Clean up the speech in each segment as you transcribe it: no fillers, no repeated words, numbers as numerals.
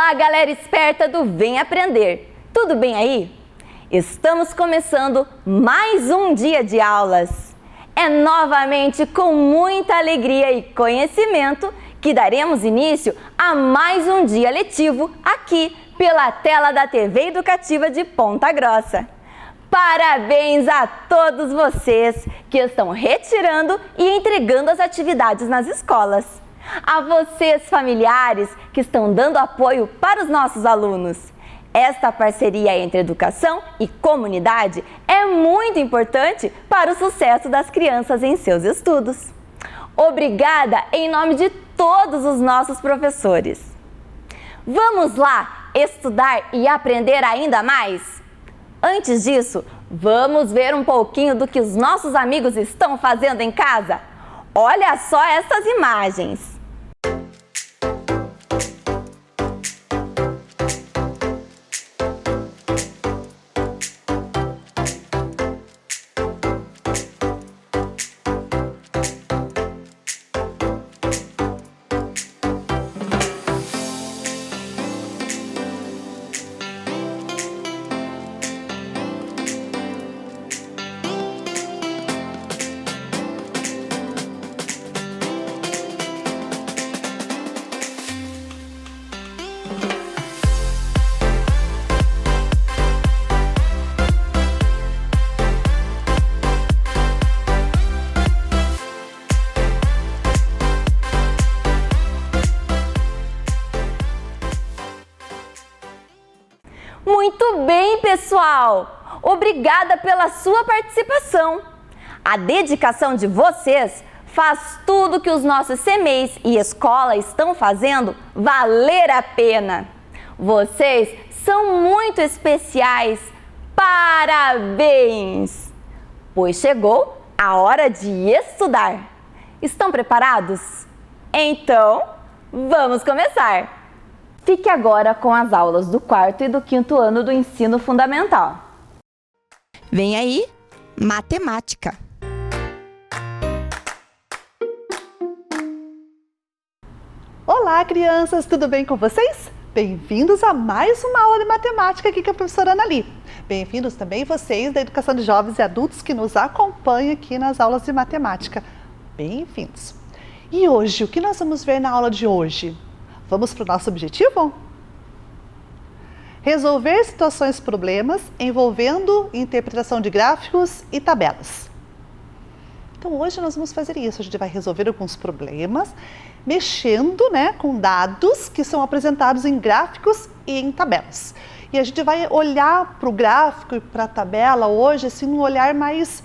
Olá, galera esperta do Vem Aprender! Tudo bem aí? Estamos começando mais um dia de aulas. É novamente com muita alegria e conhecimento que daremos início a mais um dia letivo aqui pela tela da TV Educativa de Ponta Grossa. Parabéns a todos vocês que estão retirando e entregando as atividades nas escolas. A vocês, familiares, que estão dando apoio para os nossos alunos. Esta parceria entre educação e comunidade é muito importante para o sucesso das crianças em seus estudos. Obrigada em nome de todos os nossos professores. Vamos lá estudar e aprender ainda mais? Antes disso, vamos ver um pouquinho do que os nossos amigos estão fazendo em casa? Olha só essas imagens! Muito bem, pessoal! Obrigada pela sua participação. A dedicação de vocês faz tudo que os nossos CMEs e escola estão fazendo valer a pena. Vocês são muito especiais. Parabéns! Pois chegou a hora de estudar. Estão preparados? Então, vamos começar! Fique agora com as aulas do 4º e do 5º ano do ensino fundamental. Vem aí, matemática. Olá, crianças, tudo bem com vocês? Bem-vindos a mais uma aula de matemática aqui com a professora Anali. Bem-vindos também vocês da Educação de Jovens e Adultos que nos acompanham aqui nas aulas de matemática. Bem-vindos! E hoje, o que nós vamos ver na aula de hoje? Vamos para o nosso objetivo? Resolver situações problemas envolvendo interpretação de gráficos e tabelas. Então hoje nós vamos fazer isso, a gente vai resolver alguns problemas mexendo, com dados que são apresentados em gráficos e em tabelas. E a gente vai olhar para o gráfico e para a tabela hoje assim, um olhar mais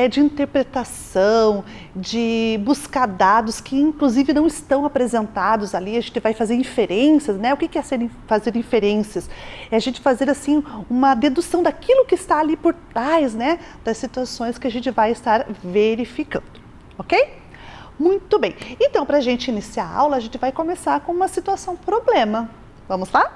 de interpretação, de buscar dados que inclusive não estão apresentados ali. A gente vai fazer inferências, O que é fazer inferências? É a gente fazer assim uma dedução daquilo que está ali por trás, das situações que a gente vai estar verificando, ok? Muito bem. Então, para a gente iniciar a aula, a gente vai começar com uma situação problema. Vamos lá?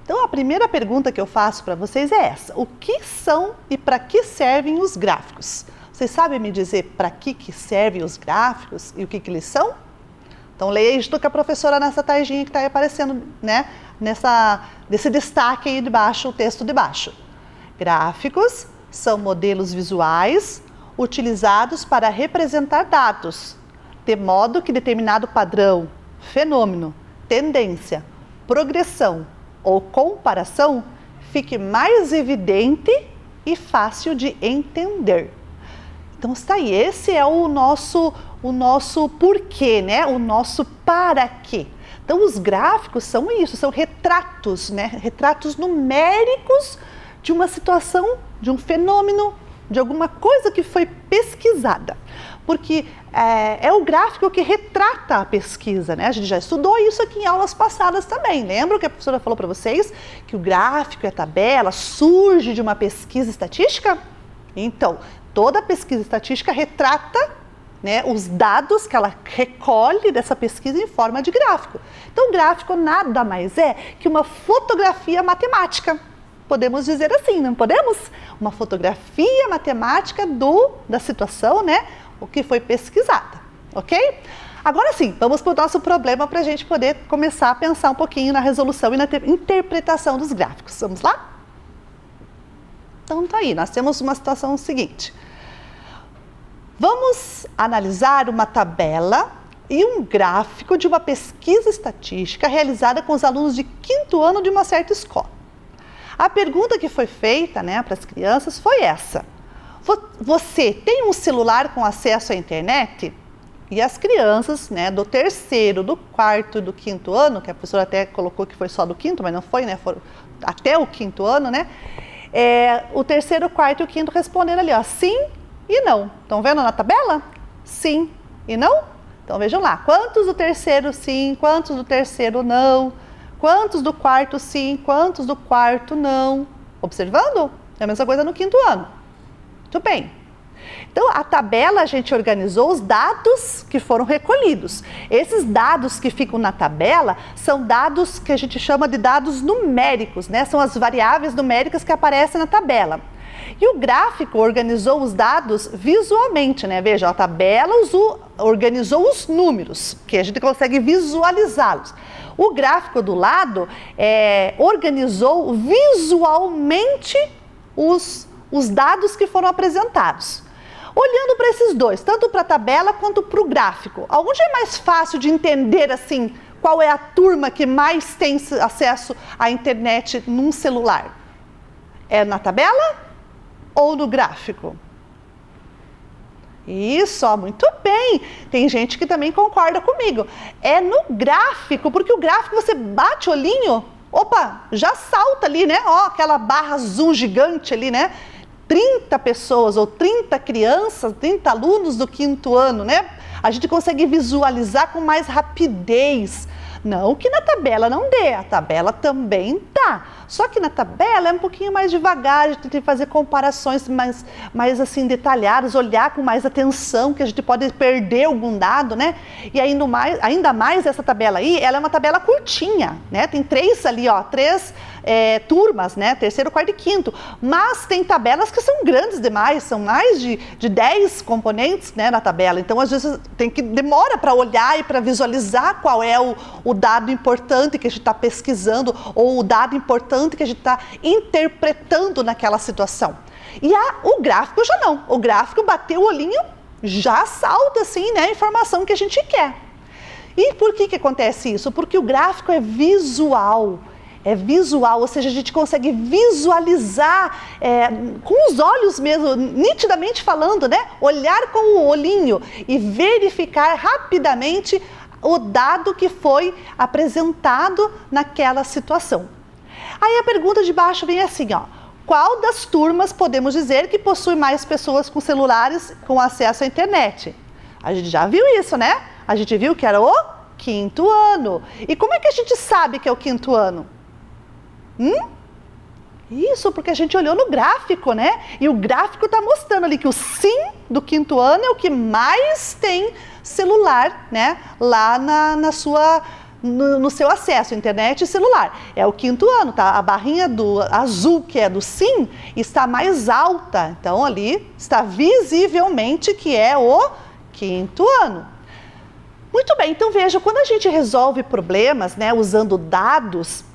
Então, a primeira pergunta que eu faço para vocês é essa. O que são e para que servem os gráficos? Vocês sabem me dizer para que servem os gráficos e o que eles são? Então, leia isso com a professora nessa tarjinha que está aparecendo, nesse destaque aí de baixo, o texto de baixo. Gráficos são modelos visuais utilizados para representar dados, de modo que determinado padrão, fenômeno, tendência, progressão ou comparação fique mais evidente e fácil de entender. Então está aí, esse é o nosso porquê, o nosso para quê. Então os gráficos são isso, são retratos, retratos numéricos de uma situação, de um fenômeno, de alguma coisa que foi pesquisada. Porque é o gráfico que retrata a pesquisa, A gente já estudou isso aqui em aulas passadas também. Lembra que a professora falou para vocês que o gráfico e a tabela surge de uma pesquisa estatística? Então, toda pesquisa estatística retrata os dados que ela recolhe dessa pesquisa em forma de gráfico. Então, o gráfico nada mais é que uma fotografia matemática. Podemos dizer assim, não podemos? Uma fotografia matemática da situação, o que foi pesquisada, ok? Agora sim, vamos para o nosso problema para a gente poder começar a pensar um pouquinho na resolução e na interpretação dos gráficos. Vamos lá? Então tá aí, nós temos uma situação seguinte. Vamos analisar uma tabela e um gráfico de uma pesquisa estatística realizada com os alunos de 5º ano de uma certa escola. A pergunta que foi feita, né, para as crianças foi essa: você tem um celular com acesso à internet? E as crianças, né, do 3º, do 4º e do 5º ano, que a professora até colocou que foi só do 5º, mas não foi, né, foram até o 5º ano, né, o 3º, o 4º e o 5º responderam ali, ó, sim e não. Estão vendo na tabela? Sim e não? Então vejam lá, quantos do 3º sim, quantos do 3º não, quantos do 4º sim, quantos do 4º não. Observando? É a mesma coisa no 5º ano. Muito bem. Então, a tabela, a gente organizou os dados que foram recolhidos. Esses dados que ficam na tabela são dados que a gente chama de dados numéricos, né? São as variáveis numéricas que aparecem na tabela. E o gráfico organizou os dados visualmente, né? Veja, a tabela organizou os números, que a gente consegue visualizá-los. O gráfico do lado organizou visualmente os dados que foram apresentados. Olhando para esses dois, tanto para a tabela quanto para o gráfico, onde é mais fácil de entender assim qual é a turma que mais tem acesso à internet num celular? É na tabela ou no gráfico? Isso, ó, muito bem. Tem gente que também concorda comigo. É no gráfico, porque o gráfico você bate o olhinho, opa, já salta ali, né? Ó, aquela barra azul gigante ali, né? 30 pessoas ou 30 crianças, 30 alunos do 5º ano, né? A gente consegue visualizar com mais rapidez. Não que na tabela não dê, a tabela também dá. Só que na tabela é um pouquinho mais devagar, a gente tem que fazer comparações mais assim detalhadas, olhar com mais atenção, que a gente pode perder algum dado, né? E ainda mais essa tabela aí, ela é uma tabela curtinha, né? Tem 3 ali, ó, 3 turmas, né? 3º, 4º e 5º. Mas tem tabelas que são grandes demais, são mais de 10 componentes, né, na tabela. Então, às vezes, demora para olhar e para visualizar qual é o dado importante que a gente está pesquisando ou o dado importante que a gente está interpretando naquela situação. E o gráfico já não. O gráfico bateu o olhinho, já salta assim, né, a informação que a gente quer. E por que acontece isso? Porque o gráfico é visual. É visual, ou seja, a gente consegue visualizar com os olhos mesmo, nitidamente falando, né? Olhar com o olhinho e verificar rapidamente o dado que foi apresentado naquela situação. Aí a pergunta de baixo vem assim, ó: qual das turmas podemos dizer que possui mais pessoas com celulares com acesso à internet? A gente já viu isso, né? A gente viu que era o 5º ano. E como é que a gente sabe que é o 5º ano? Isso, porque a gente olhou no gráfico, né? E o gráfico está mostrando ali que o sim do 5º ano é o que mais tem celular, né? Lá no seu acesso, internet e celular. É o 5º ano, tá? A barrinha do azul, que é do sim, está mais alta. Então, ali está visivelmente que é o 5º ano. Muito bem, então veja, quando a gente resolve problemas, né, usando dados,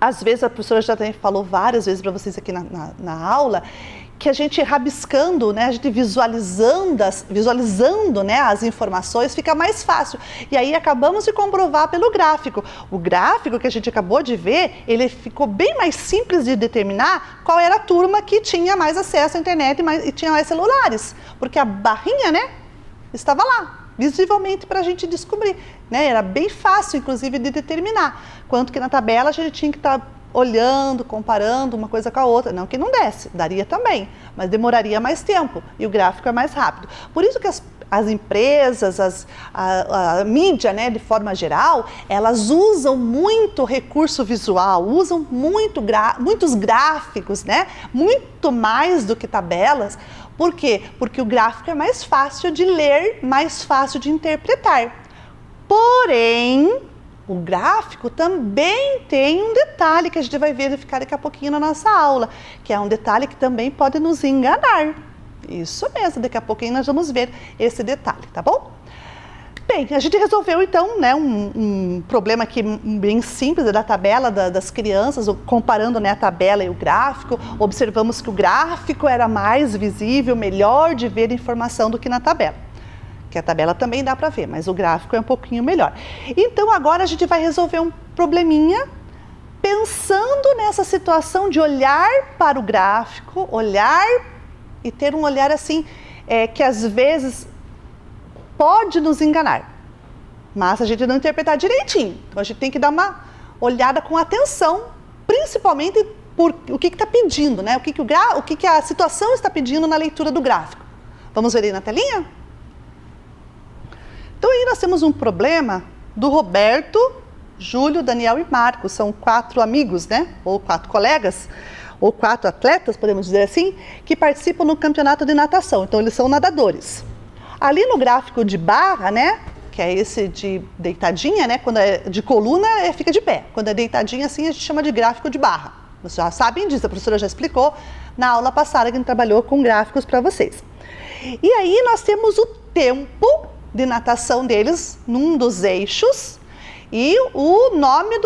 às vezes a professora já também falou várias vezes para vocês aqui na aula, que a gente rabiscando, né, a gente visualizando, né, as informações, fica mais fácil. E aí acabamos de comprovar pelo gráfico. O gráfico que a gente acabou de ver, ele ficou bem mais simples de determinar qual era a turma que tinha mais acesso à internet e tinha mais celulares. Porque a barrinha, né, estava lá, visivelmente para a gente descobrir, né? Era bem fácil, inclusive, de determinar. Quanto que na tabela a gente tinha que estar olhando, comparando uma coisa com a outra. Não que não desse, daria também, mas demoraria mais tempo e o gráfico é mais rápido. Por isso que as empresas, a mídia, né, de forma geral, elas usam muito recurso visual, usam muitos gráficos, né? Muito mais do que tabelas. Por quê? Porque o gráfico é mais fácil de ler, mais fácil de interpretar. Porém, o gráfico também tem um detalhe que a gente vai verificar daqui a pouquinho na nossa aula, que é um detalhe que também pode nos enganar. Isso mesmo, daqui a pouquinho nós vamos ver esse detalhe, tá bom? bem, a gente resolveu então, né, um problema aqui bem simples da tabela das crianças, comparando, né, a tabela e o gráfico. Observamos que o gráfico era mais visível, melhor de ver informação do que na tabela. Que a tabela também dá para ver, mas o gráfico é um pouquinho melhor. Então agora a gente vai resolver um probleminha pensando nessa situação de olhar para o gráfico, olhar e ter um olhar assim, que às vezes pode nos enganar, mas a gente não interpretar direitinho. Então a gente tem que dar uma olhada com atenção, principalmente por o que está pedindo, né? O que a situação está pedindo na leitura do gráfico. Vamos ver aí na telinha? Então aí nós temos um problema do Roberto, Júlio, Daniel e Marcos. São 4 amigos, né? Ou 4 colegas, ou 4 atletas, podemos dizer assim, que participam no campeonato de natação. Então eles são nadadores. Ali no gráfico de barra, né, que é esse de deitadinha, né, quando é de coluna, fica de pé. Quando é deitadinha assim, a gente chama de gráfico de barra. Vocês já sabem disso, a professora já explicou na aula passada que a gente trabalhou com gráficos para vocês. E aí nós temos o tempo de natação deles num dos eixos e o nome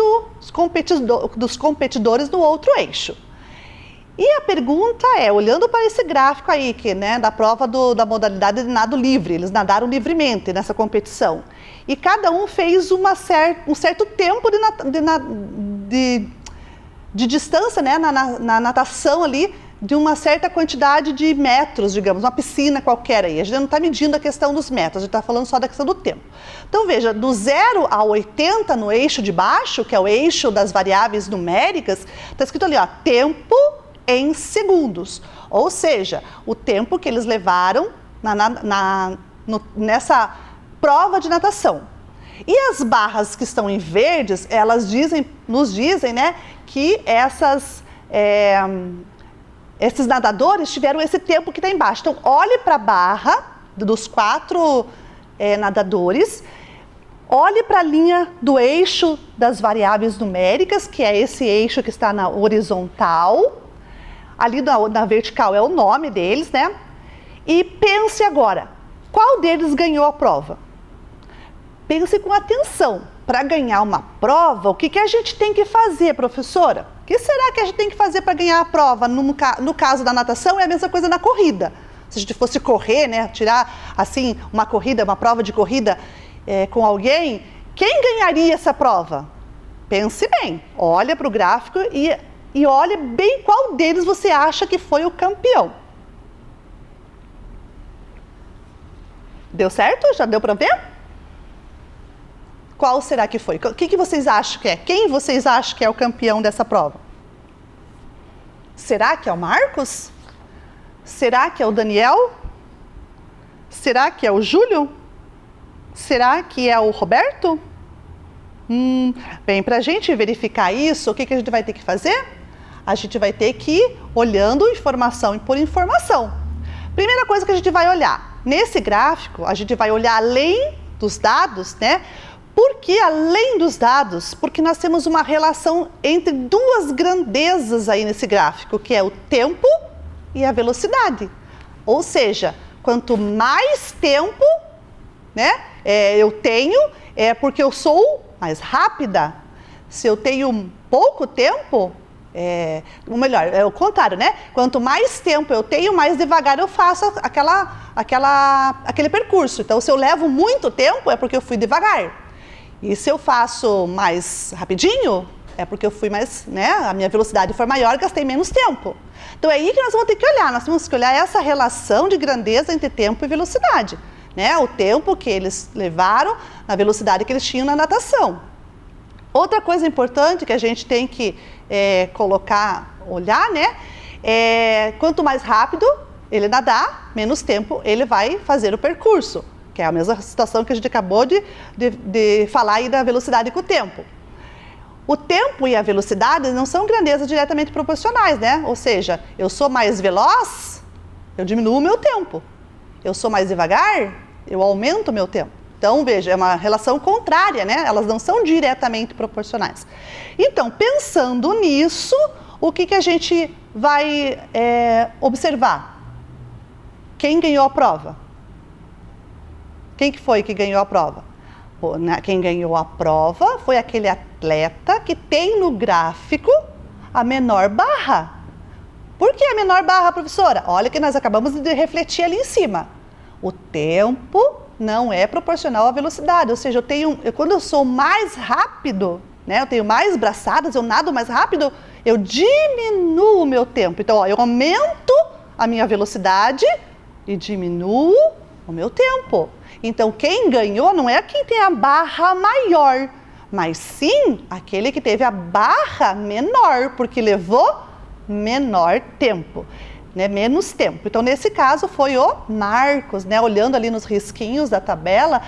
dos competidores no outro eixo. E a pergunta é, olhando para esse gráfico aí, que, né, da prova da modalidade de nado livre, eles nadaram livremente nessa competição. E cada um fez um certo tempo de distância, né, na natação ali, de uma certa quantidade de metros, digamos, uma piscina qualquer aí. A gente não está medindo a questão dos metros, a gente está falando só da questão do tempo. Então veja, do 0 a 80 no eixo de baixo, que é o eixo das variáveis numéricas, está escrito ali, ó, tempo em segundos, ou seja, o tempo que eles levaram nessa prova de natação. E as barras que estão em verdes, elas nos dizem, né, que esses nadadores tiveram esse tempo que está embaixo. Então, olhe para a barra dos 4 nadadores, olhe para a linha do eixo das variáveis numéricas, que é esse eixo que está na horizontal. Ali na vertical é o nome deles, né? E pense agora, qual deles ganhou a prova? Pense com atenção. Para ganhar uma prova, o que a gente tem que fazer, professora? O que será que a gente tem que fazer para ganhar a prova? No caso da natação, é a mesma coisa na corrida. Se a gente fosse correr, né? Tirar, assim, uma corrida, uma prova de corrida com alguém, quem ganharia essa prova? Pense bem, olha para o gráfico e olha bem qual deles você acha que foi o campeão. Deu certo? Já deu para ver? Qual será que foi? O que vocês acham que é? Quem vocês acham que é o campeão dessa prova? Será que é o Marcos? Será que é o Daniel? Será que é o Júlio? Será que é o Roberto? Bem, para a gente verificar isso, o que a gente vai ter que fazer? A gente vai ter que ir olhando informação por informação. Primeira coisa que a gente vai olhar, nesse gráfico, a gente vai olhar além dos dados, né? Por que além dos dados? Porque nós temos uma relação entre 2 grandezas aí nesse gráfico, que é o tempo e a velocidade. Ou seja, quanto mais tempo, né, eu tenho, é porque eu sou mais rápida. Se eu tenho pouco tempo, ou melhor, é o contrário, né? Quanto mais tempo eu tenho, mais devagar eu faço aquele percurso. Então, se eu levo muito tempo, é porque eu fui devagar. E se eu faço mais rapidinho, é porque eu fui mais, né? A minha velocidade foi maior, gastei menos tempo. Então, é aí que nós vamos ter que olhar. Nós temos que olhar essa relação de grandeza entre tempo e velocidade, né? O tempo que eles levaram, na velocidade que eles tinham na natação. Outra coisa importante que a gente tem que olhar, né? Quanto mais rápido ele nadar, menos tempo ele vai fazer o percurso, que é a mesma situação que a gente acabou de falar aí da velocidade com o tempo. O tempo e a velocidade não são grandezas diretamente proporcionais, né? Ou seja, eu sou mais veloz, eu diminuo o meu tempo. Eu sou mais devagar, eu aumento o meu tempo. Então, veja, é uma relação contrária, né? Elas não são diretamente proporcionais. Então, pensando nisso, o que a gente vai observar? Quem ganhou a prova? Quem que foi que ganhou a prova? Quem ganhou a prova foi aquele atleta que tem no gráfico a menor barra. Por que a menor barra, professora? Olha que nós acabamos de refletir ali em cima. O tempo não é proporcional à velocidade, ou seja, quando eu sou mais rápido, né, eu tenho mais braçadas, eu nado mais rápido, eu diminuo o meu tempo. Então, eu aumento a minha velocidade e diminuo o meu tempo. Então, quem ganhou não é quem tem a barra maior, mas sim aquele que teve a barra menor, porque levou menor tempo, né? Menos tempo. Então, nesse caso, foi o Marcos, né? Olhando ali nos risquinhos da tabela,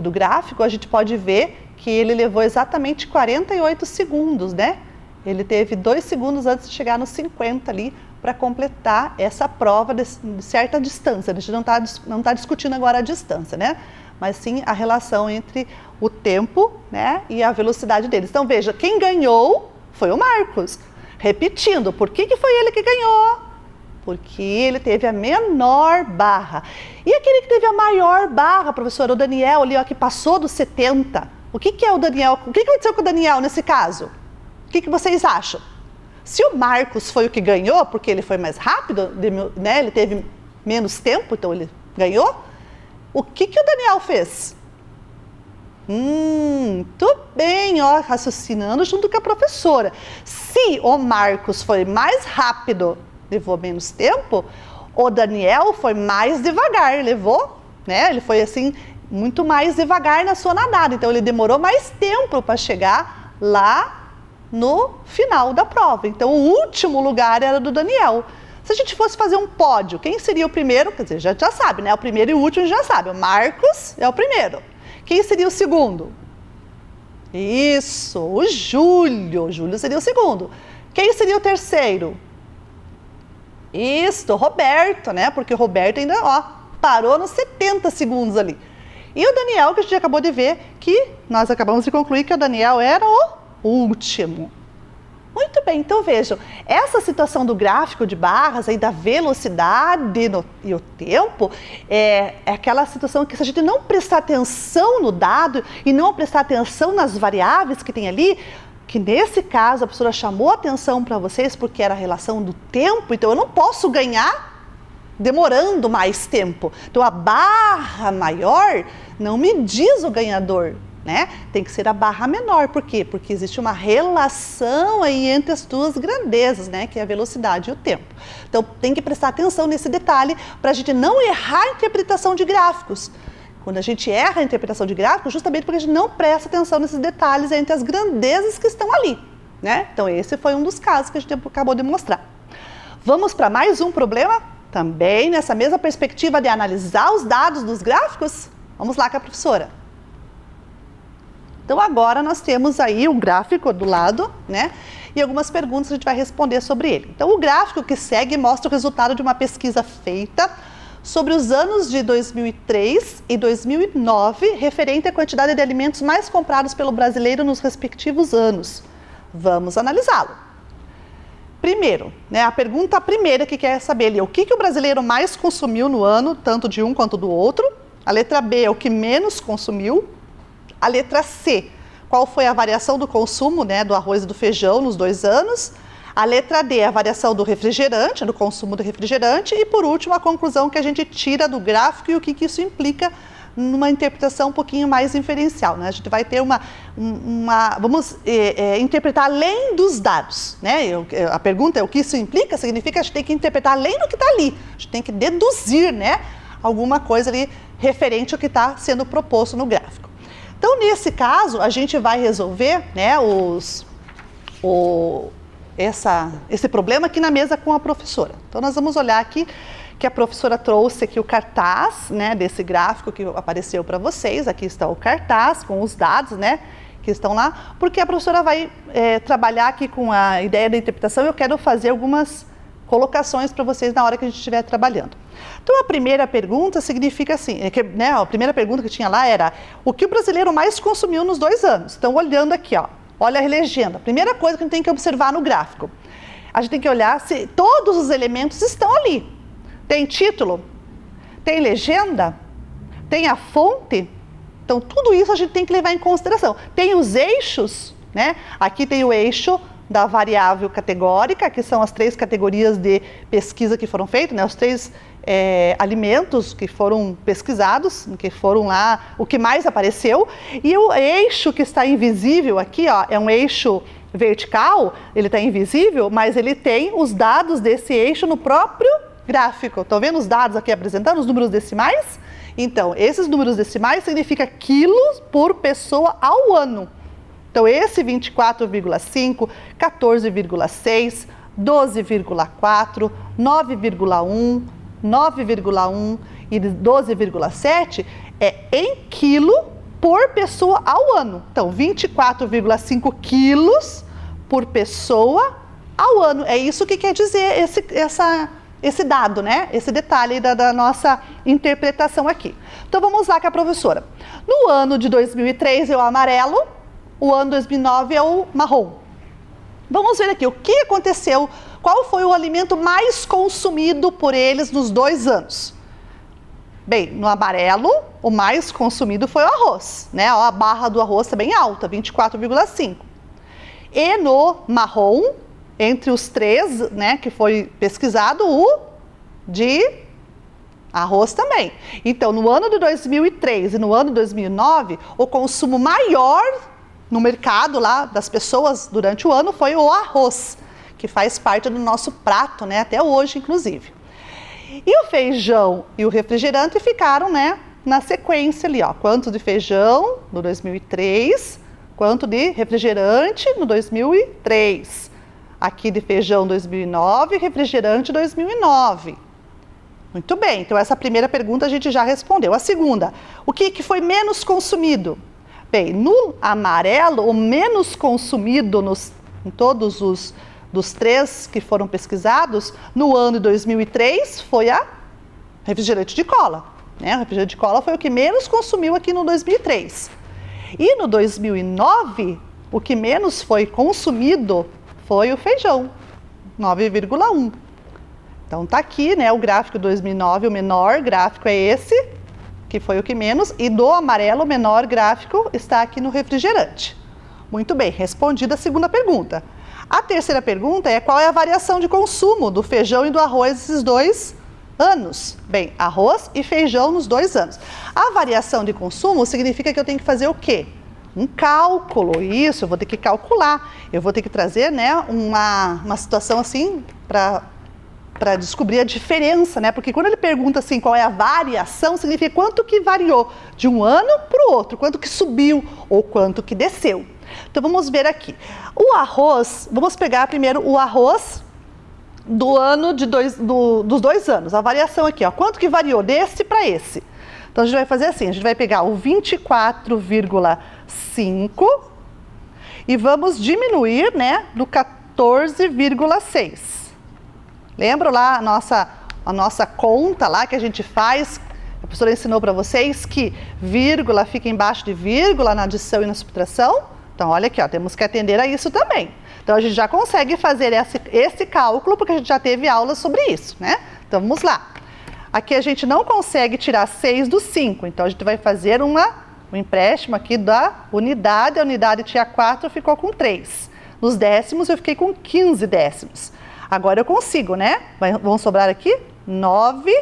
do gráfico, a gente pode ver que ele levou exatamente 48 segundos, né? Ele teve 2 segundos antes de chegar nos 50 ali, para completar essa prova de certa distância. A gente não tá discutindo agora a distância, né? Mas sim a relação entre o tempo, né, e a velocidade deles. Então, veja, quem ganhou foi o Marcos. Repetindo, por que foi ele que ganhou? Porque ele teve a menor barra. E aquele que teve a maior barra, professora, o Daniel ali, ó, que passou dos 70. O que é o Daniel? O que aconteceu com o Daniel nesse caso? O que vocês acham? Se o Marcos foi o que ganhou, porque ele foi mais rápido, né, ele teve menos tempo, então ele ganhou, o que o Daniel fez? Muito bem, ó, raciocinando junto com a professora. Se o Marcos foi mais rápido, levou menos tempo, o Daniel foi mais devagar, levou, né, ele foi assim, muito mais devagar na sua nadada, então ele demorou mais tempo para chegar lá no final da prova. Então, o último lugar era do Daniel. Se a gente fosse fazer um pódio, quem seria o primeiro? Quer dizer, já sabe, né? O primeiro e o último já sabe. O Marcos é o primeiro. Quem seria o segundo? Isso, o Júlio. O Júlio seria o segundo. Quem seria o terceiro? Isso, o Roberto, né? Porque o Roberto ainda, ó, parou nos 70 segundos ali. E o Daniel, que a gente acabou de ver, que nós acabamos de concluir que o Daniel era o último. Muito bem, então vejam, essa situação do gráfico de barras, aí da velocidade e o tempo, é aquela situação que se a gente não prestar atenção no dado e não prestar atenção nas variáveis que tem ali, que nesse caso a professora chamou atenção para vocês porque era a relação do tempo, então eu não posso ganhar demorando mais tempo. Então a barra maior não me diz o ganhador, né? Tem que ser a barra menor. Por quê? Porque existe uma relação aí entre as duas grandezas, né? Que é a velocidade e o tempo. Então tem que prestar atenção nesse detalhe para a gente não errar a interpretação de gráficos. Quando a gente erra a interpretação de gráficos, justamente porque a gente não presta atenção nesses detalhes entre as grandezas que estão ali, né? Então esse foi um dos casos que a gente acabou de mostrar. Vamos para mais um problema? Também nessa mesma perspectiva de analisar os dados dos gráficos? Vamos lá com a professora. Então agora nós temos aí o gráfico do lado, né? E algumas perguntas a gente vai responder sobre ele. Então o gráfico que segue mostra o resultado de uma pesquisa feita sobre os anos de 2003 e 2009, referente à quantidade de alimentos mais comprados pelo brasileiro nos respectivos anos. Vamos analisá-lo. Primeiro, né, a pergunta primeira que quer saber ali, o que o brasileiro mais consumiu no ano, tanto de um quanto do outro. A letra B é o que menos consumiu. A letra C, qual foi a variação do consumo, né, do arroz e do feijão nos 2 anos. A letra D, a variação do refrigerante, do consumo do refrigerante. E por último, a conclusão que a gente tira do gráfico e o que isso implica numa interpretação um pouquinho mais inferencial, né? A gente vai ter vamos interpretar além dos dados, né? A pergunta é o que isso implica, significa que a gente tem que interpretar além do que está ali. A gente tem que deduzir, né, alguma coisa ali referente ao que está sendo proposto no gráfico. Então, nesse caso, a gente vai resolver, né, esse problema aqui na mesa com a professora. Então, nós vamos olhar aqui que a professora trouxe aqui o cartaz, né, desse gráfico que apareceu para vocês. Aqui está o cartaz com os dados, né, que estão lá, porque a professora vai trabalhar aqui com a ideia da interpretação. Eu quero fazer algumas colocações para vocês na hora que a gente estiver trabalhando. Então, a primeira pergunta significa assim, né, a primeira pergunta que tinha lá era o que o brasileiro mais consumiu nos 2 anos. Então, olhando aqui, ó, olha a legenda. A primeira coisa que a gente tem que observar no gráfico, a gente tem que olhar se todos os elementos estão ali. Tem título? Tem legenda? Tem a fonte? Então, tudo isso a gente tem que levar em consideração. Tem os eixos, né? Aqui tem o eixo da variável categórica, que são as 3 categorias de pesquisa que foram feitas, né? Os 3 alimentos que foram pesquisados, que foram lá, o que mais apareceu. E o eixo que está invisível aqui, ó, é um eixo vertical, ele está invisível, mas ele tem os dados desse eixo no próprio gráfico. Estão vendo os dados aqui apresentando, os números decimais? Então, esses números decimais significam quilos por pessoa ao ano. Então, esse 24,5, 14,6, 12,4, 9,1, 9,1 e 12,7 é em quilo por pessoa ao ano. Então, 24,5 quilos por pessoa ao ano. É isso que quer dizer esse dado, né? Esse detalhe da nossa interpretação aqui. Então, vamos lá com a professora. No ano de 2003 é o amarelo, o ano 2009 é o marrom. Vamos ver aqui o que aconteceu, qual foi o alimento mais consumido por eles nos 2 anos. Bem, no amarelo, o mais consumido foi o arroz, né? Ó, a barra do arroz está bem alta, 24,5. E no marrom, entre os 3, né, que foi pesquisado, o de arroz também. Então, no ano de 2003 e no ano de 2009, o consumo maior no mercado lá das pessoas durante o ano foi o arroz, que faz parte do nosso prato, né, até hoje, inclusive. E o feijão e o refrigerante ficaram, né, na sequência ali, ó, quanto de feijão no 2003, quanto de refrigerante no 2003. Aqui de feijão 2009, refrigerante 2009. Muito bem, então essa primeira pergunta a gente já respondeu. A segunda, o que foi menos consumido? Bem, no amarelo, o menos consumido em todos dos 3 que foram pesquisados, no ano de 2003 foi a refrigerante de cola. Né? O refrigerante de cola foi o que menos consumiu aqui no 2003. E no 2009, o que menos foi consumido foi o feijão, 9,1. Então tá aqui, né, o gráfico 2009, o menor gráfico é esse, que foi o que menos, e do amarelo o menor gráfico está aqui no refrigerante. Muito bem, respondida a segunda pergunta. A terceira pergunta é qual é a variação de consumo do feijão e do arroz nesses 2 anos? Bem, arroz e feijão nos 2 anos. A variação de consumo significa que eu tenho que fazer o quê? Um cálculo, isso, eu vou ter que calcular, eu vou ter que trazer, né, uma situação assim para descobrir a diferença, né, porque quando ele pergunta assim qual é a variação, significa quanto que variou de um ano para o outro, quanto que subiu ou quanto que desceu. Então vamos ver aqui, o arroz, vamos pegar primeiro o arroz do ano dos 2 anos, a variação aqui, ó, quanto que variou desse para esse. Então a gente vai fazer assim, a gente vai pegar o 24,5 e vamos diminuir, né, do 14,6. Lembra lá a nossa conta lá que a gente faz? A professora ensinou para vocês que vírgula fica embaixo de vírgula na adição e na subtração? Então olha aqui, ó, temos que atender a isso também. Então a gente já consegue fazer esse cálculo porque a gente já teve aula sobre isso, né? Então vamos lá. Aqui a gente não consegue tirar 6 do 5, então a gente vai fazer um empréstimo aqui da unidade, a unidade tinha 4, ficou com 3. Nos décimos eu fiquei com 15 décimos. Agora eu consigo, né? Vão sobrar aqui 9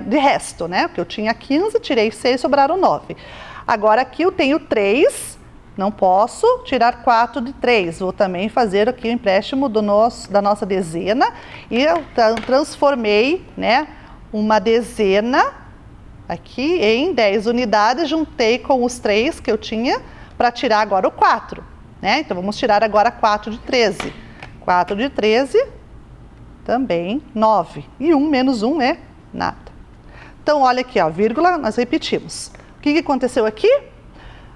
de resto, né? Porque eu tinha 15, tirei 6, sobraram 9. Agora aqui eu tenho 3, não posso tirar 4 de 3. Vou também fazer aqui o empréstimo da nossa dezena e eu transformei, né, uma dezena aqui em 10 unidades, juntei com os 3 que eu tinha para tirar agora o 4, né? Então vamos tirar agora 4 de 13. 4 de 13, também 9. E 1 menos 1 é nada. Então, olha aqui, ó, vírgula, nós repetimos. O que aconteceu aqui?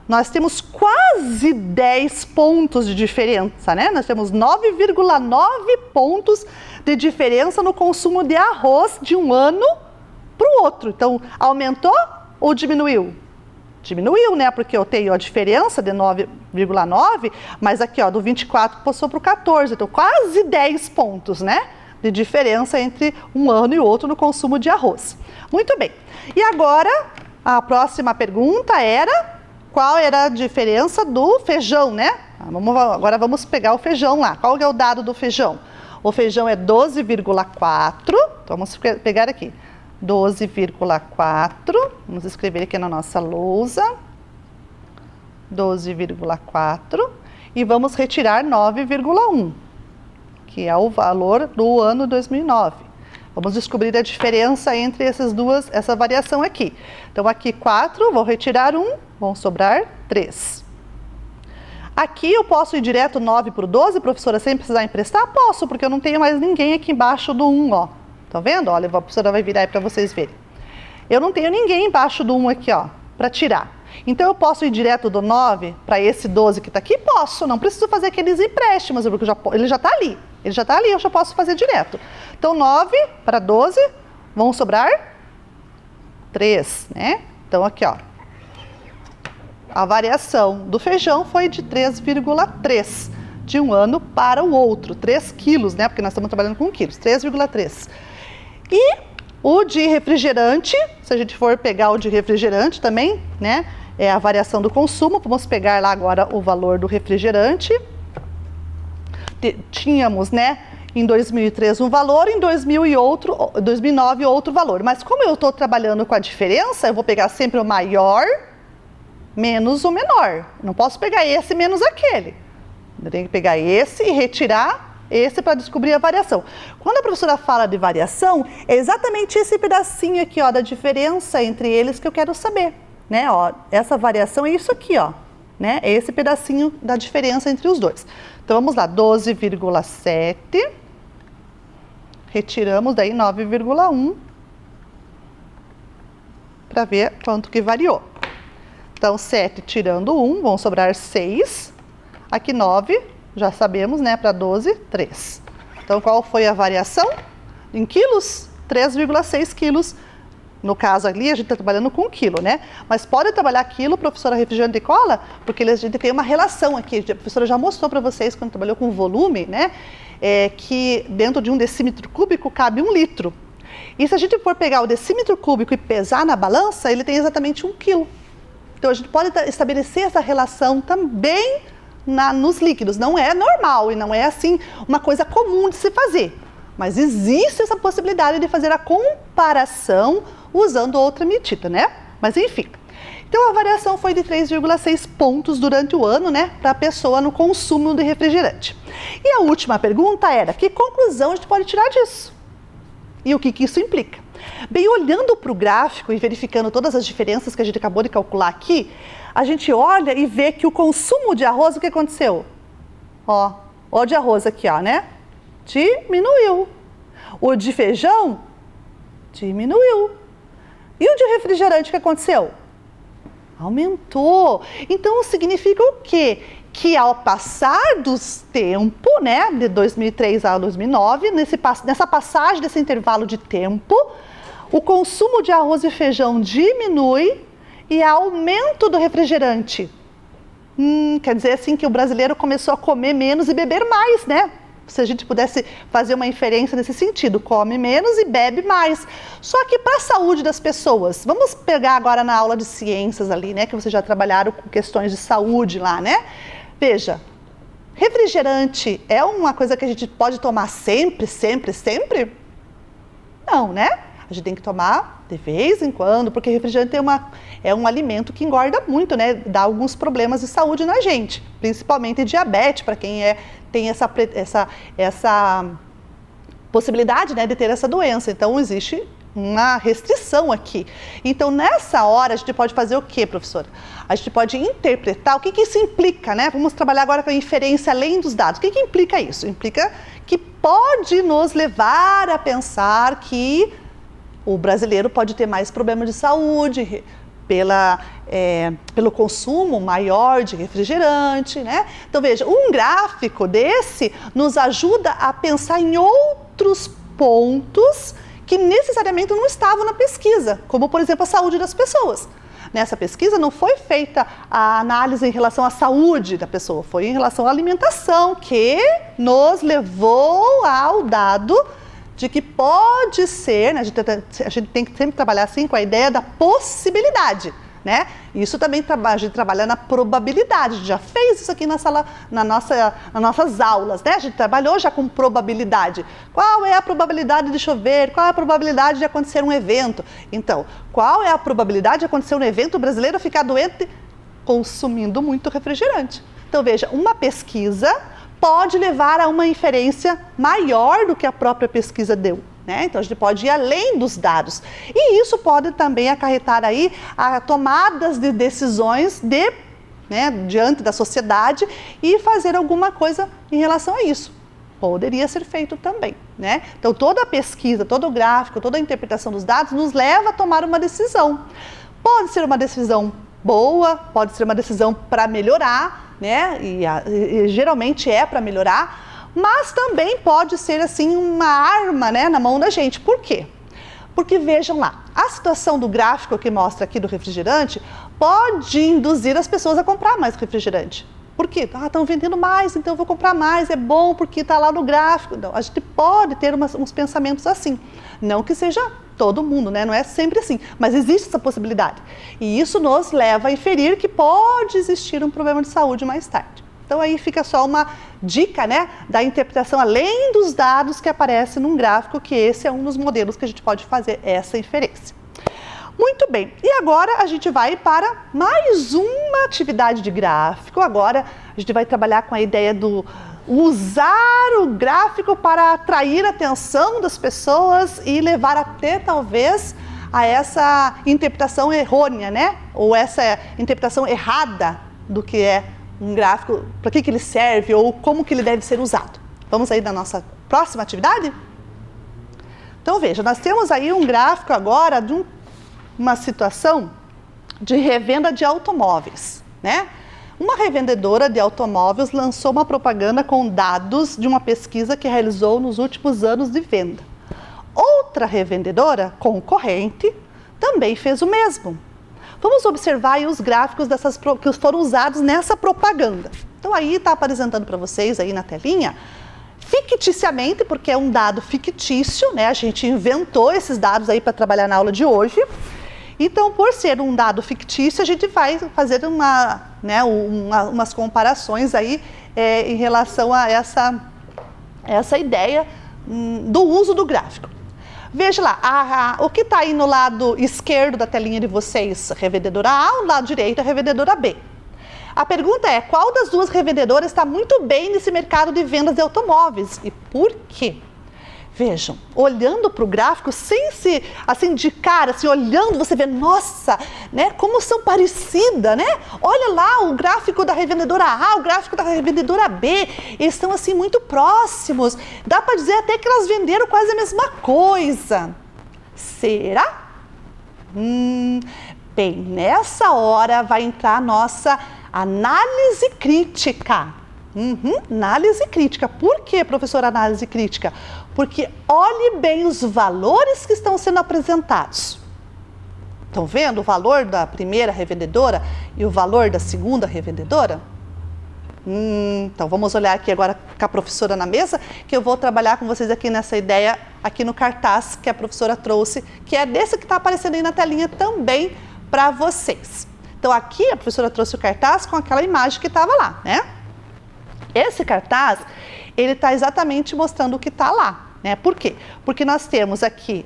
Nós temos quase 10 pontos de diferença, né? Nós temos 9,9 pontos de diferença no consumo de arroz de um ano para o outro. Então, aumentou ou diminuiu? Diminuiu, né? Porque eu tenho a diferença de 9,9, mas aqui, ó, do 24 passou para o 14. Então, quase 10 pontos, né? De diferença entre um ano e outro no consumo de arroz. Muito bem. E agora, A próxima pergunta era qual era a diferença do feijão, né? Agora vamos pegar o feijão lá. Qual é o dado do feijão? O feijão é 12,4. Então vamos pegar aqui. 12,4. Vamos escrever aqui na nossa lousa. 12,4. E vamos retirar 9,1, que é o valor do ano 2009. Vamos descobrir a diferença entre essa variação aqui. Então, aqui 4, vou retirar 1, vão sobrar 3. Aqui eu posso ir direto 9 para o 12, professora, sem precisar emprestar? Posso, porque eu não tenho mais ninguém aqui embaixo do 1, ó. Tá vendo? Olha, a professora vai virar aí para vocês verem. Eu não tenho ninguém embaixo do 1 aqui, ó, para tirar. Então, eu posso ir direto do 9 para esse 12 que está aqui? Posso, não preciso fazer aqueles empréstimos, porque ele já está ali. Ele já está ali, eu já posso fazer direto. Então, 9 para 12, vão sobrar 3, né? Então, aqui, ó. A variação do feijão foi de 3,3 de um ano para o outro. 3 quilos, né? Porque nós estamos trabalhando com quilos, 3,3. E o de refrigerante, se a gente for pegar o de refrigerante também, né? É a variação do consumo. Vamos pegar lá agora o valor do refrigerante. Tínhamos, né, em 2003 um valor, em 2009 outro valor. Mas como eu estou trabalhando com a diferença, eu vou pegar sempre o maior menos o menor. Não posso pegar esse menos aquele. Eu tenho que pegar esse e retirar esse para descobrir a variação. Quando a professora fala de variação, é exatamente esse pedacinho aqui, ó, da diferença entre eles que eu quero saber. Né, ó, essa variação é isso aqui, ó, né, é esse pedacinho da diferença entre os dois. Então, vamos lá, 12,7, retiramos daí 9,1, para ver quanto que variou. Então, 7 tirando 1, vão sobrar 6, aqui 9, já sabemos, né, para 12, 3. Então, qual foi a variação? Em quilos, 3,6 quilos. No caso ali, a gente está trabalhando com quilo, né? Mas pode trabalhar quilo, professora, refrigerante de cola, porque a gente tem uma relação aqui. A professora já mostrou para vocês, quando trabalhou com volume, né? Que dentro de um decímetro cúbico cabe 1 litro. E se a gente for pegar o decímetro cúbico e pesar na balança, ele tem exatamente 1 quilo. Então, a gente pode estabelecer essa relação também nos líquidos. Não é normal e não é, assim, uma coisa comum de se fazer. Mas existe essa possibilidade de fazer a comparação usando outra medida, né? Mas enfim. Então, a variação foi de 3,6 pontos durante o ano, né? Para a pessoa no consumo de refrigerante. E a última pergunta era, que conclusão a gente pode tirar disso? E o que isso implica? Bem, olhando para o gráfico e verificando todas as diferenças que a gente acabou de calcular aqui, a gente olha e vê que o consumo de arroz, o que aconteceu? Ó, o de arroz aqui, ó, né? Diminuiu. O de feijão diminuiu. E o de refrigerante, o que aconteceu? Aumentou. Então, significa o quê? Que ao passar dos tempo, né, de 2003 a 2009, nessa passagem desse intervalo de tempo, o consumo de arroz e feijão diminui e há aumento do refrigerante. Quer dizer assim que o brasileiro começou a comer menos e beber mais, né? Se a gente pudesse fazer uma inferência nesse sentido, come menos e bebe mais. Só que para a saúde das pessoas, vamos pegar agora na aula de ciências ali, né, que vocês já trabalharam com questões de saúde lá, né? Veja, refrigerante é uma coisa que a gente pode tomar sempre, sempre, sempre? Não, né? A gente tem que tomar de vez em quando, porque refrigerante é um alimento que engorda muito, né? Dá alguns problemas de saúde na gente, principalmente diabetes, para quem tem essa possibilidade, né, de ter essa doença. Então, existe uma restrição aqui. Então, nessa hora, a gente pode fazer o quê, professora? A gente pode interpretar o que isso implica, né? Vamos trabalhar agora com a inferência além dos dados. O que implica isso? Implica que pode nos levar a que o brasileiro pode ter mais problemas de saúde pelo consumo maior de refrigerante, né? Então, veja, um gráfico desse nos ajuda a pensar em outros pontos que necessariamente não estavam na pesquisa, como, por exemplo, a saúde das pessoas. Nessa pesquisa não foi feita a análise em relação à saúde da pessoa, foi em relação à alimentação, que nos levou ao dado de que pode ser, né, a gente tem que sempre trabalhar assim com a ideia da possibilidade, né? Isso também a gente trabalha na probabilidade, a gente já fez isso aqui na sala, nas nossas aulas, né? A gente trabalhou já com probabilidade. Qual é a probabilidade de chover? Qual é a probabilidade de acontecer um evento? Então, qual é a probabilidade de acontecer um evento brasileiro ficar doente consumindo muito refrigerante? Então, veja, uma pesquisa pode levar a uma inferência maior do que a própria pesquisa deu, né? Então, a gente pode ir além dos dados. E isso pode também acarretar aí a tomadas de decisões diante da sociedade e fazer alguma coisa em relação a isso. Poderia ser feito também, né? Então, toda a pesquisa, todo o gráfico, toda a interpretação dos dados nos leva a tomar uma decisão. Pode ser uma decisão boa, pode ser uma decisão para melhorar, né? E geralmente é para melhorar, mas também pode ser assim uma arma, né, na mão da gente. Por quê? Porque vejam lá, a situação do gráfico que mostra aqui do refrigerante pode induzir as pessoas a comprar mais refrigerante. Por quê? Estão vendendo mais, então eu vou comprar mais, é bom porque está lá no gráfico. Não, a gente pode ter uns pensamentos assim. Não que seja todo mundo, né? Não é sempre assim, mas existe essa possibilidade. E isso nos leva a inferir que pode existir um problema de saúde mais tarde. Então aí fica só uma dica, né, da interpretação além dos dados que aparecem num gráfico, que esse é um dos modelos que a gente pode fazer essa inferência. Muito bem, e agora a gente vai para mais uma atividade de gráfico. Agora a gente vai trabalhar com a ideia do usar o gráfico para atrair a atenção das pessoas e levar até talvez a essa interpretação errônea, né? Ou essa interpretação errada do que é um gráfico, para que ele serve ou como que ele deve ser usado. Vamos aí na nossa próxima atividade? Então veja, nós temos aí um gráfico agora de uma situação de revenda de automóveis, né? Uma revendedora de automóveis lançou uma propaganda com dados de uma pesquisa que realizou nos últimos anos de venda. Outra revendedora, concorrente, também fez o mesmo. Vamos observar aí os gráficos que foram usados nessa propaganda. Então aí está apresentando para vocês aí na telinha, ficticiamente, porque é um dado fictício, né? A gente inventou esses dados aí para trabalhar na aula de hoje. Então, por ser um dado fictício, a gente vai fazer umas comparações aí em relação a essa ideia do uso do gráfico. Veja lá, o que está aí no lado esquerdo da telinha de vocês, revendedora A, no lado direito, a revendedora B. A pergunta é, qual das duas revendedoras está muito bem nesse mercado de vendas de automóveis e por quê? Vejam, olhando para o gráfico, sem se, assim, de cara, assim, olhando, você vê, nossa, né, como são parecidas, né? Olha lá o gráfico da revendedora A, o gráfico da revendedora B, eles estão, assim, muito próximos. Dá para dizer até que elas venderam quase a mesma coisa. Será? Bem, nessa hora vai entrar a nossa análise crítica. Análise crítica. Por que, professora, análise crítica? Porque olhe bem os valores que estão sendo apresentados. Estão vendo o valor da primeira revendedora e o valor da segunda revendedora? Então vamos olhar aqui agora com a professora na mesa, que eu vou trabalhar com vocês aqui nessa ideia, aqui no cartaz que a professora trouxe, que é desse que está aparecendo aí na telinha também para vocês. Então aqui a professora trouxe o cartaz com aquela imagem que estava lá, né? Esse cartaz, ele está exatamente mostrando o que está lá, né? Por quê? Porque nós temos aqui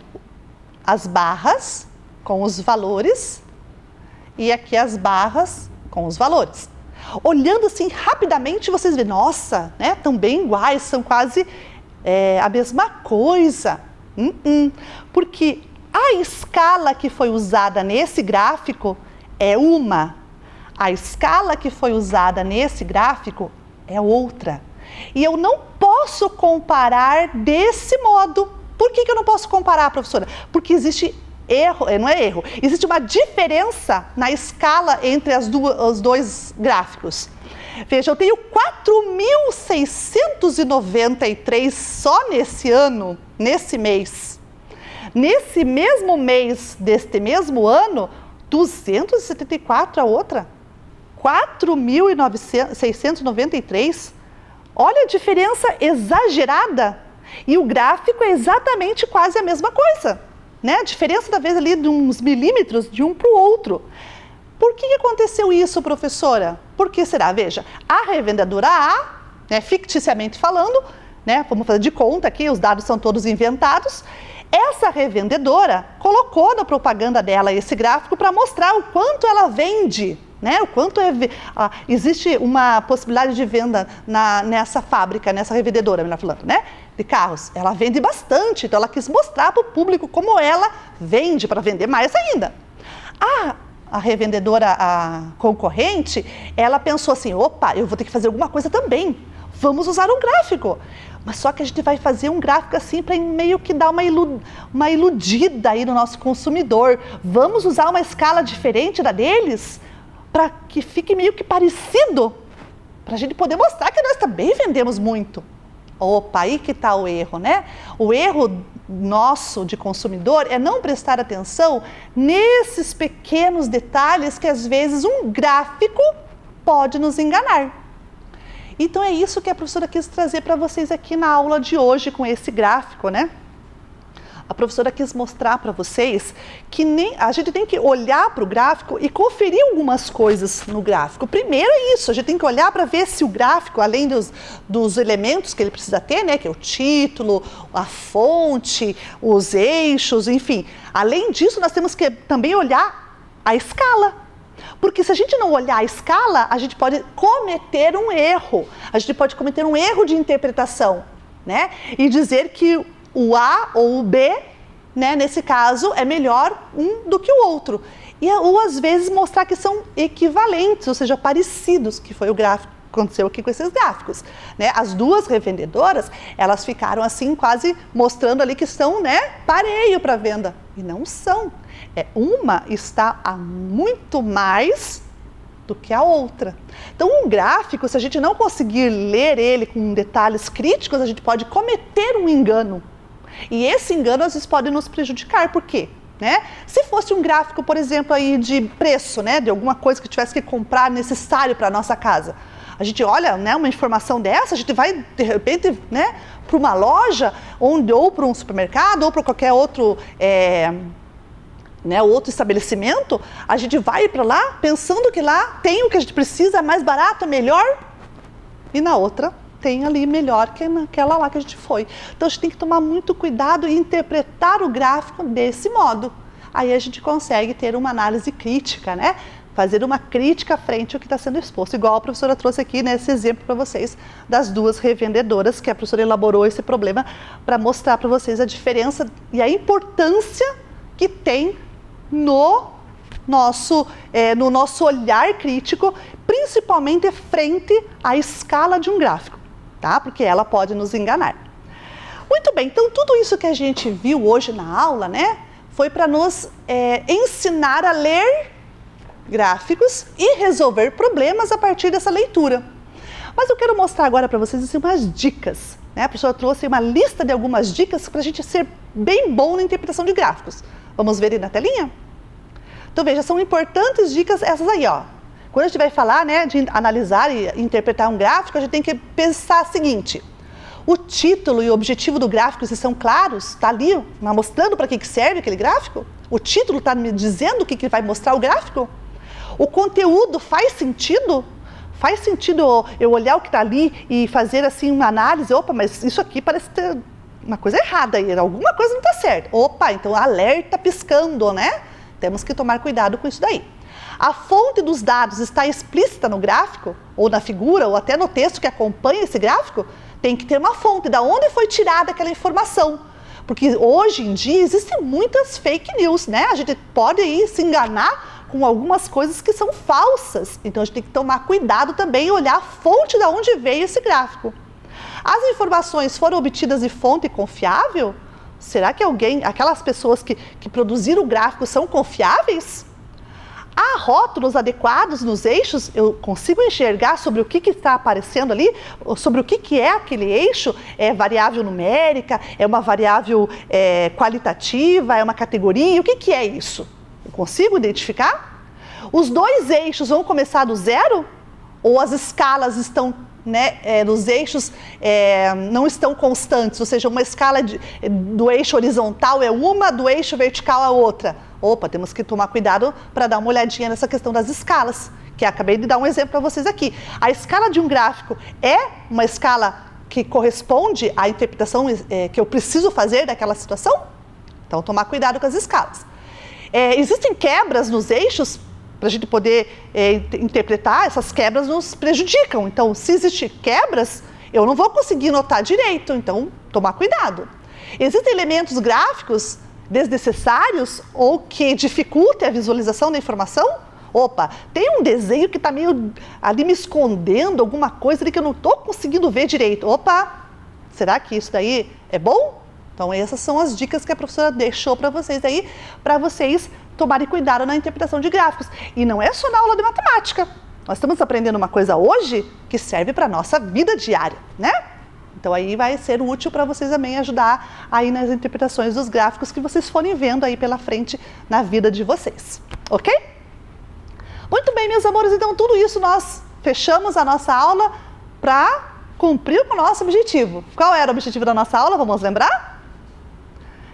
as barras com os valores e aqui as barras com os valores. Olhando assim rapidamente, vocês veem, nossa, né? Estão bem iguais, são quase a mesma coisa. Porque a escala que foi usada nesse gráfico é uma. A escala que foi usada nesse gráfico é outra. E eu não posso comparar desse modo. Por que eu não posso comparar, professora? Porque existe erro, não é erro, existe uma diferença na escala entre os dois gráficos. Veja, eu tenho 4.693 só nesse ano, nesse mês. Nesse mesmo mês deste mesmo ano, 274 a outra. 4.693, olha a diferença exagerada. E o gráfico é exatamente quase a mesma coisa, né? A diferença talvez ali de uns milímetros de um para o outro. Por que aconteceu isso, professora? Por que será? Veja, a revendedora A, né, ficticiamente falando, né, vamos fazer de conta aqui, os dados são todos inventados, essa revendedora colocou na propaganda dela esse gráfico para mostrar o quanto ela vende, né, o quanto existe uma possibilidade de venda nessa fábrica, nessa revendedora, melhor falando, né, de carros. Ela vende bastante, então ela quis mostrar para o público como ela vende, para vender mais ainda. A revendedora, a concorrente, ela pensou assim, opa, eu vou ter que fazer alguma coisa também, vamos usar um gráfico. Mas só que a gente vai fazer um gráfico assim para meio que dar uma iludida aí no nosso consumidor. Vamos usar uma escala diferente da deles para que fique meio que parecido, para a gente poder mostrar que nós também vendemos muito. Opa, aí que está o erro, né? O erro nosso de consumidor é não prestar atenção nesses pequenos detalhes que às vezes um gráfico pode nos enganar. Então é isso que a professora quis trazer para vocês aqui na aula de hoje com esse gráfico, né? A professora quis mostrar para vocês que a gente tem que olhar para o gráfico e conferir algumas coisas no gráfico. Primeiro é isso, a gente tem que olhar para ver se o gráfico, além dos elementos que ele precisa ter, né, que é o título, a fonte, os eixos, enfim. Além disso, nós temos que também olhar a escala. Porque se a gente não olhar a escala, a gente pode cometer um erro. A gente pode cometer um erro de interpretação, né? E dizer que o A ou o B, né, nesse caso, é melhor um do que o outro. Ou às vezes mostrar que são equivalentes, ou seja, parecidos, que foi o gráfico que aconteceu aqui com esses gráficos, né? As duas revendedoras, elas ficaram assim quase mostrando ali que são, né, pareio para venda. E não são. Uma está a muito mais do que a outra. Então, um gráfico, se a gente não conseguir ler ele com detalhes críticos, a gente pode cometer um engano. E esse engano, às vezes, pode nos prejudicar. Por quê? Né? Se fosse um gráfico, por exemplo, aí de preço, né, de alguma coisa que tivesse que comprar necessário para a nossa casa, a gente olha, né, uma informação dessa, a gente vai, de repente, né, para uma loja, ou para um supermercado, ou para qualquer outro, outro estabelecimento, a gente vai para lá pensando que lá tem o que a gente precisa, mais barato, melhor, e na outra tem ali melhor que naquela lá que a gente foi. Então a gente tem que tomar muito cuidado e interpretar o gráfico desse modo. Aí a gente consegue ter uma análise crítica, né? Fazer uma crítica frente ao que está sendo exposto, igual a professora trouxe aqui nesse exemplo para vocês das duas revendedoras, que a professora elaborou esse problema para mostrar para vocês a diferença e a importância que tem no nosso olhar crítico, principalmente frente à escala de um gráfico, tá? Porque ela pode nos enganar. Muito bem, então tudo isso que a gente viu hoje na aula, né, foi para nos ensinar a ler gráficos e resolver problemas a partir dessa leitura. Mas eu quero mostrar agora para vocês assim, umas dicas, né? A professora trouxe uma lista de algumas dicas para a gente ser bem bom na interpretação de gráficos. Vamos ver aí na telinha? Então veja, são importantes dicas essas aí, ó. Quando a gente vai falar, né, de analisar e interpretar um gráfico, a gente tem que pensar o seguinte: o título e o objetivo do gráfico, se são claros, está ali mostrando para que serve aquele gráfico? O título está me dizendo o que vai mostrar o gráfico? O conteúdo faz sentido? Faz sentido eu olhar o que está ali e fazer assim uma análise? Opa, mas isso aqui parece ter uma coisa errada aí, alguma coisa não está certa. Opa, então alerta piscando, né? Temos que tomar cuidado com isso daí. A fonte dos dados está explícita no gráfico, ou na figura, ou até no texto que acompanha esse gráfico? Tem que ter uma fonte, da onde foi tirada aquela informação. Porque hoje em dia existem muitas fake news, né? A gente pode aí se enganar com algumas coisas que são falsas. Então a gente tem que tomar cuidado também e olhar a fonte de onde veio esse gráfico. As informações foram obtidas de fonte confiável? Será que aquelas pessoas que produziram o gráfico são confiáveis? Há rótulos adequados nos eixos? Eu consigo enxergar sobre o que está aparecendo ali? Sobre o que é aquele eixo? É variável numérica? É uma variável qualitativa? É uma categoria? O que é isso? Eu consigo identificar? Os dois eixos vão começar do zero? Ou as escalas estão né, dos eixos não estão constantes, ou seja, uma escala do eixo horizontal é uma, do eixo vertical é outra. Opa, temos que tomar cuidado para dar uma olhadinha nessa questão das escalas, que acabei de dar um exemplo para vocês aqui. A escala de um gráfico é uma escala que corresponde à interpretação que eu preciso fazer daquela situação? Então, tomar cuidado com as escalas. Existem quebras nos eixos para a gente poder interpretar, essas quebras nos prejudicam. Então, se existem quebras, eu não vou conseguir notar direito, então, tomar cuidado. Existem elementos gráficos desnecessários ou que dificultem a visualização da informação? Opa, tem um desenho que está meio ali me escondendo alguma coisa ali que eu não estou conseguindo ver direito. Opa, será que isso daí é bom? Então, essas são as dicas que a professora deixou para vocês aí, para vocês tomarem cuidado na interpretação de gráficos. E não é só na aula de matemática. Nós estamos aprendendo uma coisa hoje que serve para a nossa vida diária, né? Então, aí vai ser útil para vocês também ajudar aí nas interpretações dos gráficos que vocês forem vendo aí pela frente na vida de vocês, ok? Muito bem, meus amores, então tudo isso nós fechamos a nossa aula para cumprir com o nosso objetivo. Qual era o objetivo da nossa aula? Vamos lembrar?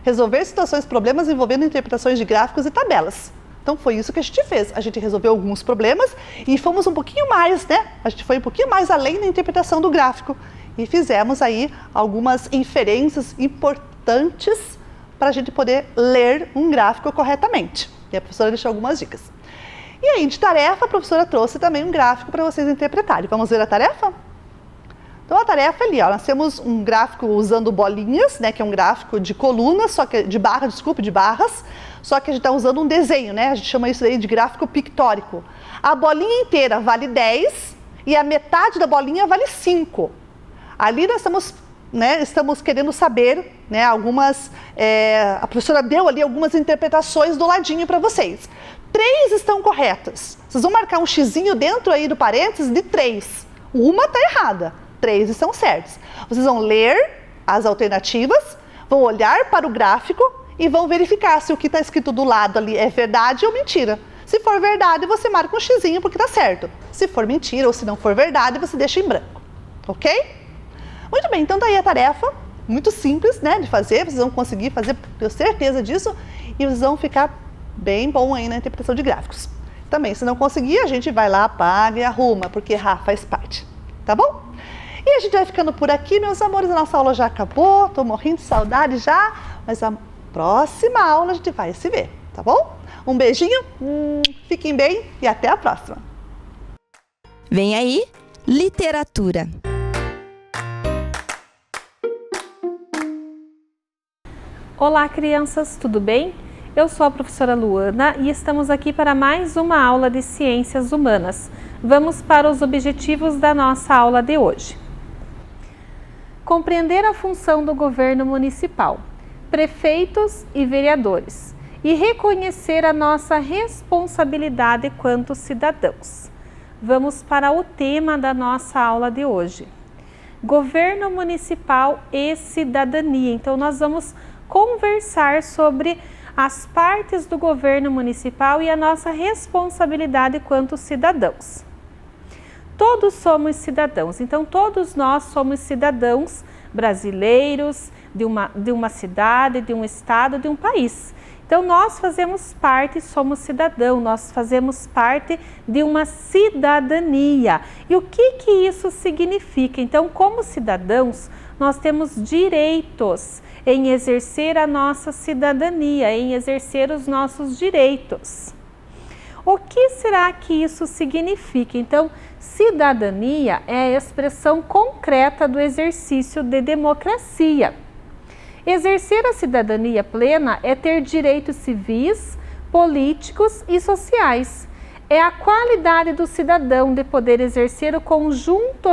Resolver situações, problemas envolvendo interpretações de gráficos e tabelas. Então foi isso que a gente fez. A gente resolveu alguns problemas e fomos um pouquinho mais, né? A gente foi um pouquinho mais além da interpretação do gráfico e fizemos aí algumas inferências importantes para a gente poder ler um gráfico corretamente. E a professora deixou algumas dicas. E aí, de tarefa, a professora trouxe também um gráfico para vocês interpretarem. Vamos ver a tarefa? Então, a tarefa ali, ó, nós temos um gráfico usando bolinhas, né, que é um gráfico de colunas, só que de barras, só que a gente está usando um desenho, né, a gente chama isso aí de gráfico pictórico. A bolinha inteira vale 10 e a metade da bolinha vale 5. Ali nós estamos querendo saber, né, a professora deu ali algumas interpretações do ladinho para vocês. 3 estão corretas. Vocês vão marcar um xizinho dentro aí do parênteses de 3. Uma está errada. 3 estão certas. Vocês vão ler as alternativas, vão olhar para o gráfico e vão verificar se o que está escrito do lado ali é verdade ou mentira. Se for verdade, você marca um xizinho porque está certo. Se for mentira ou se não for verdade, você deixa em branco. Ok? Muito bem, então tá aí a tarefa. Muito simples, né, de fazer. Vocês vão conseguir fazer, tenho certeza disso. E vocês vão ficar bem bom aí na interpretação de gráficos. Também, se não conseguir, a gente vai lá, apaga e arruma, porque errar faz parte. Tá bom? E a gente vai ficando por aqui, meus amores, a nossa aula já acabou, tô morrendo de saudade já, mas a próxima aula a gente vai se ver, tá bom? Um beijinho, fiquem bem e até a próxima. Vem aí, literatura. Olá, crianças, tudo bem? Eu sou a professora Luana e estamos aqui para mais uma aula de Ciências Humanas. Vamos para os objetivos da nossa aula de hoje. Compreender a função do governo municipal, prefeitos e vereadores e reconhecer a nossa responsabilidade quanto cidadãos. Vamos para o tema da nossa aula de hoje. Governo municipal e cidadania. Então, nós vamos conversar sobre as partes do governo municipal e a nossa responsabilidade quanto cidadãos. Todos somos cidadãos, então todos nós somos cidadãos brasileiros de uma cidade, de um estado, de um país. Então nós fazemos parte, somos cidadão, nós fazemos parte de uma cidadania. E o que isso significa? Então, como cidadãos, nós temos direitos em exercer a nossa cidadania, em exercer os nossos direitos. O que será que isso significa? Então, cidadania é a expressão concreta do exercício de democracia. Exercer a cidadania plena é ter direitos civis, políticos e sociais. É a qualidade do cidadão de poder exercer o conjunto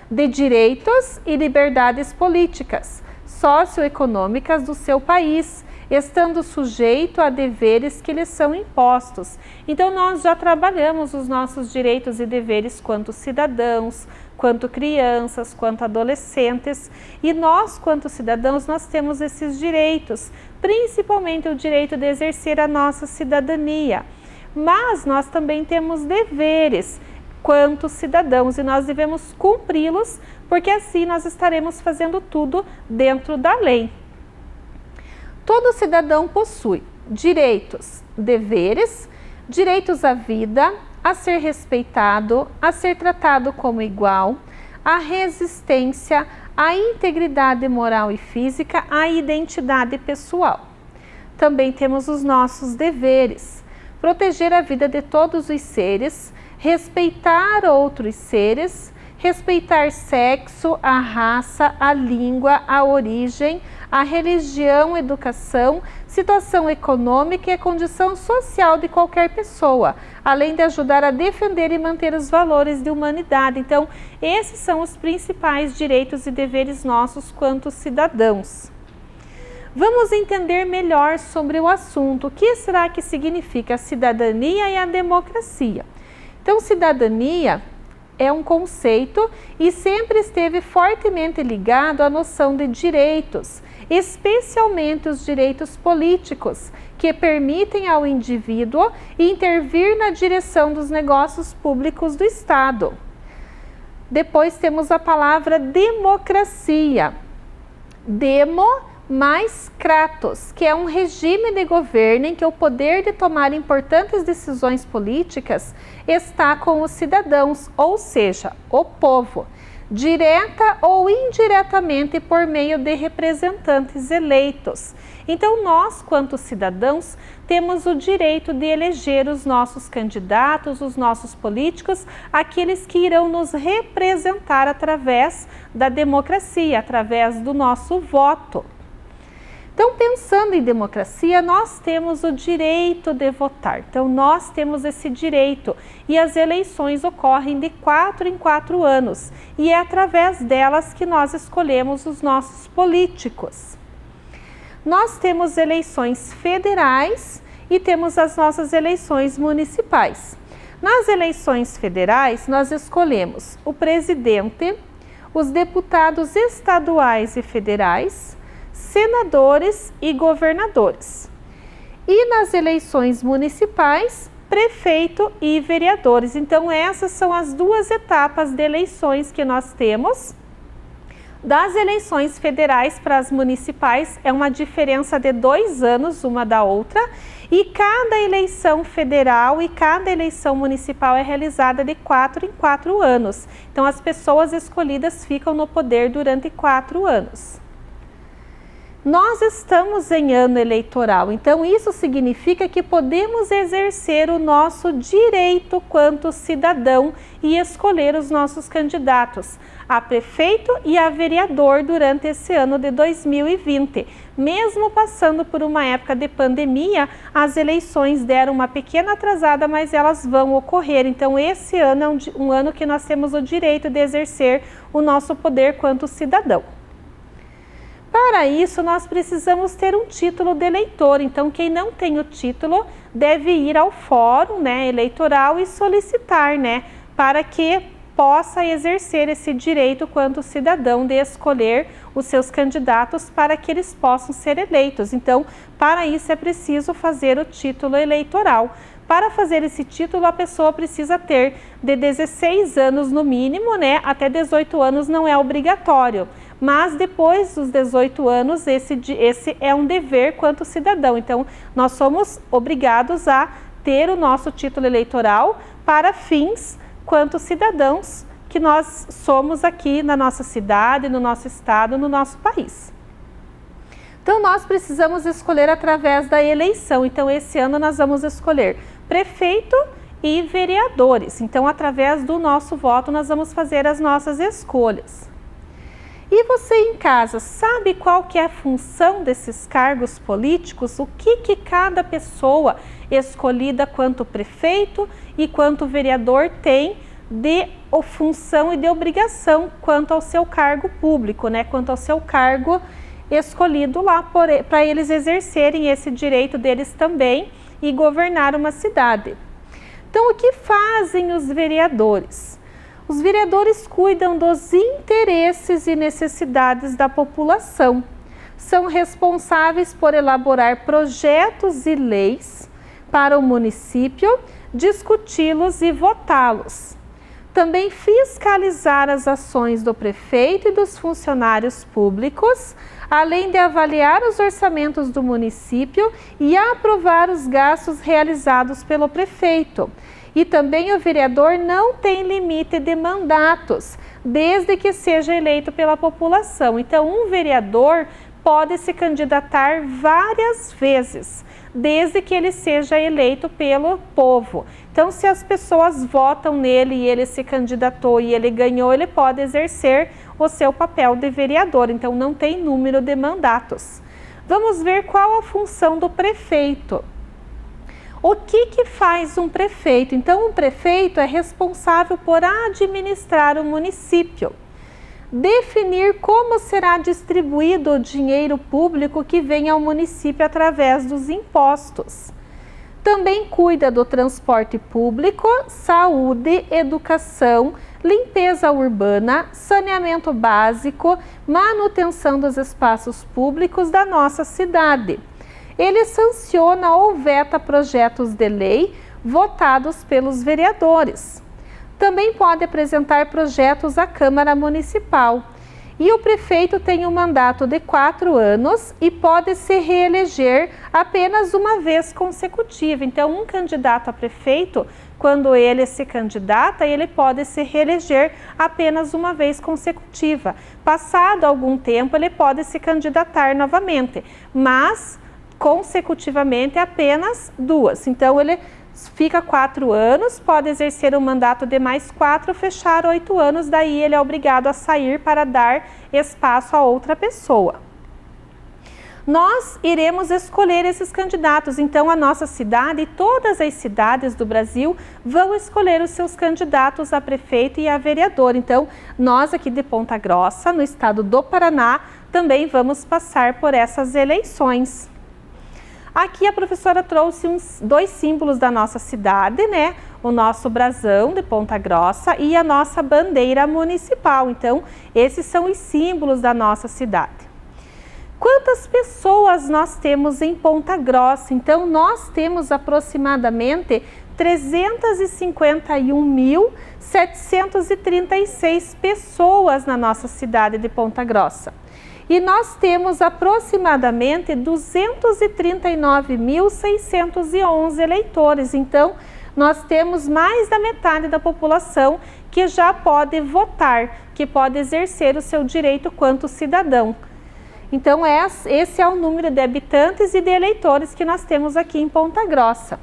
de direitos e liberdades políticas, socioeconômicas do seu país, estando sujeito a deveres que lhes são impostos. Então, nós já trabalhamos os nossos direitos e deveres quanto cidadãos, quanto crianças, quanto adolescentes, e nós, quanto cidadãos, nós temos esses direitos, principalmente o direito de exercer a nossa cidadania. Mas nós também temos deveres. quanto cidadãos, e nós devemos cumpri-los, porque assim nós estaremos fazendo tudo dentro da lei. Todo cidadão possui direitos, deveres, direitos à vida, a ser respeitado, a ser tratado como igual, a resistência, a integridade moral e física, a identidade pessoal. Também temos os nossos deveres: proteger a vida de todos os seres, respeitar outros seres, respeitar sexo, a raça, a língua, a origem, a religião, educação, situação econômica e a condição social de qualquer pessoa, além de ajudar a defender e manter os valores de humanidade. Então, esses são os principais direitos e deveres nossos quanto cidadãos. Vamos entender melhor sobre o assunto. O que será que significa a cidadania e a democracia? Então, cidadania é um conceito e sempre esteve fortemente ligado à noção de direitos, especialmente os direitos políticos, que permitem ao indivíduo intervir na direção dos negócios públicos do Estado. Depois temos a palavra democracia. Demo mais kratos, que é um regime de governo em que o poder de tomar importantes decisões políticas está com os cidadãos, ou seja, o povo, direta ou indiretamente por meio de representantes eleitos. Então, nós, quanto cidadãos, temos o direito de eleger os nossos candidatos, os nossos políticos, aqueles que irão nos representar através da democracia, através do nosso voto. Então, pensando em democracia, nós temos o direito de votar. Então, nós temos esse direito e as eleições ocorrem de 4 em 4 anos e é através delas que nós escolhemos os nossos políticos. Nós temos eleições federais e temos as nossas eleições municipais. Nas eleições federais, nós escolhemos o presidente, os deputados estaduais e federais, senadores e governadores. E nas eleições municipais, prefeito e vereadores. Então, essas são as duas etapas de eleições que nós temos. Das eleições federais para as municipais, é uma diferença de 2 anos uma da outra, e cada eleição federal e cada eleição municipal é realizada de 4 em 4 anos. Então, as pessoas escolhidas ficam no poder durante 4 anos. Nós estamos em ano eleitoral, então isso significa que podemos exercer o nosso direito quanto cidadão e escolher os nossos candidatos a prefeito e a vereador durante esse ano de 2020. Mesmo passando por uma época de pandemia, as eleições deram uma pequena atrasada, mas elas vão ocorrer. Então, esse ano é um ano que nós temos o direito de exercer o nosso poder quanto cidadão. Para isso, nós precisamos ter um título de eleitor. Então, quem não tem o título deve ir ao fórum, eleitoral e solicitar, para que possa exercer esse direito quanto cidadão de escolher os seus candidatos para que eles possam ser eleitos. Então, para isso é preciso fazer o título eleitoral. Para fazer esse título, a pessoa precisa ter de 16 anos no mínimo, até 18 anos não é obrigatório. Mas depois dos 18 anos, esse é um dever quanto cidadão. Então, nós somos obrigados a ter o nosso título eleitoral para fins quanto cidadãos que nós somos aqui na nossa cidade, no nosso estado, no nosso país. Então, nós precisamos escolher através da eleição. Então, esse ano nós vamos escolher prefeito e vereadores. Então, através do nosso voto, nós vamos fazer as nossas escolhas. E você em casa, sabe qual que é a função desses cargos políticos? O que cada pessoa escolhida quanto prefeito e quanto vereador tem de função e de obrigação quanto ao seu cargo público, quanto ao seu cargo escolhido lá para eles exercerem esse direito deles também e governar uma cidade. Então, o que fazem os vereadores? Os vereadores cuidam dos interesses e necessidades da população. São responsáveis por elaborar projetos e leis para o município, discuti-los e votá-los. também fiscalizar as ações do prefeito e dos funcionários públicos, além de avaliar os orçamentos do município e aprovar os gastos realizados pelo prefeito. E também o vereador não tem limite de mandatos, desde que seja eleito pela população. Então, um vereador pode se candidatar várias vezes, desde que ele seja eleito pelo povo. Então, se as pessoas votam nele e ele se candidatou e ele ganhou, ele pode exercer o seu papel de vereador. Então, não tem número de mandatos. Vamos ver qual a função do prefeito. O que faz um prefeito? Então, um prefeito é responsável por administrar o município, definir como será distribuído o dinheiro público que vem ao município através dos impostos. Também cuida do transporte público, saúde, educação, limpeza urbana, saneamento básico, manutenção dos espaços públicos da nossa cidade. Ele sanciona ou veta projetos de lei votados pelos vereadores. Também pode apresentar projetos à Câmara Municipal. E o prefeito tem um mandato de 4 anos e pode se reeleger apenas uma vez consecutiva. Então, um candidato a prefeito, quando ele se candidata, ele pode se reeleger apenas uma vez consecutiva. Passado algum tempo, ele pode se candidatar novamente, mas consecutivamente apenas 2. Então, ele fica 4 anos, pode exercer um mandato de mais 4, fechar 8 anos, daí ele é obrigado a sair para dar espaço a outra pessoa. Nós iremos escolher esses candidatos, então a nossa cidade e todas as cidades do Brasil vão escolher os seus candidatos a prefeito e a vereador. Então, nós aqui de Ponta Grossa, no estado do Paraná, também vamos passar por essas eleições. Aqui a professora trouxe 2 símbolos da nossa cidade, né? O nosso brasão de Ponta Grossa e a nossa bandeira municipal. Então, esses são os símbolos da nossa cidade. Quantas pessoas nós temos em Ponta Grossa? Então, nós temos aproximadamente 351.736 pessoas na nossa cidade de Ponta Grossa. E nós temos aproximadamente 239.611 eleitores. Então, nós temos mais da metade da população que já pode votar, que pode exercer o seu direito quanto cidadão. Então, esse é o número de habitantes e de eleitores que nós temos aqui em Ponta Grossa.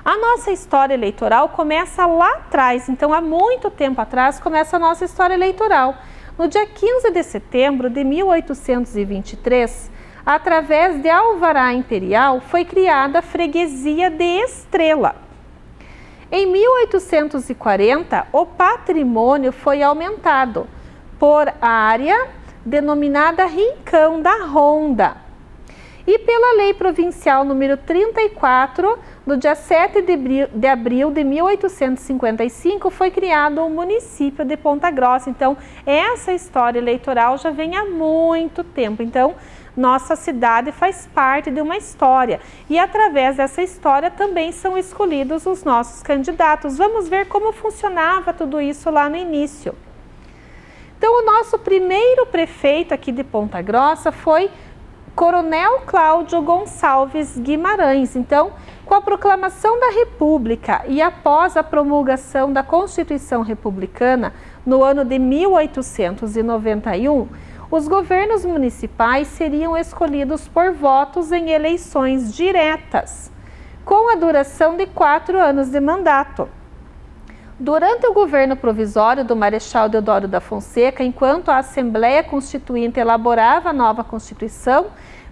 A nossa história eleitoral começa lá atrás. Então, há muito tempo atrás, começa a nossa história eleitoral. No dia 15 de setembro de 1823, através de alvará imperial, foi criada a freguesia de Estrela. Em 1840, o patrimônio foi aumentado por área denominada Rincão da Ronda. E pela Lei Provincial número 34, no dia 7 de abril de 1855, foi criado o município de Ponta Grossa. Então, essa história eleitoral já vem há muito tempo. Então, nossa cidade faz parte de uma história. E através dessa história também são escolhidos os nossos candidatos. Vamos ver como funcionava tudo isso lá no início. Então, o nosso primeiro prefeito aqui de Ponta Grossa foi Coronel Cláudio Gonçalves Guimarães. Então, com a proclamação da República e após a promulgação da Constituição Republicana no ano de 1891, os governos municipais seriam escolhidos por votos em eleições diretas, com a duração de 4 anos de mandato. Durante o governo provisório do Marechal Deodoro da Fonseca, enquanto a Assembleia Constituinte elaborava a nova Constituição,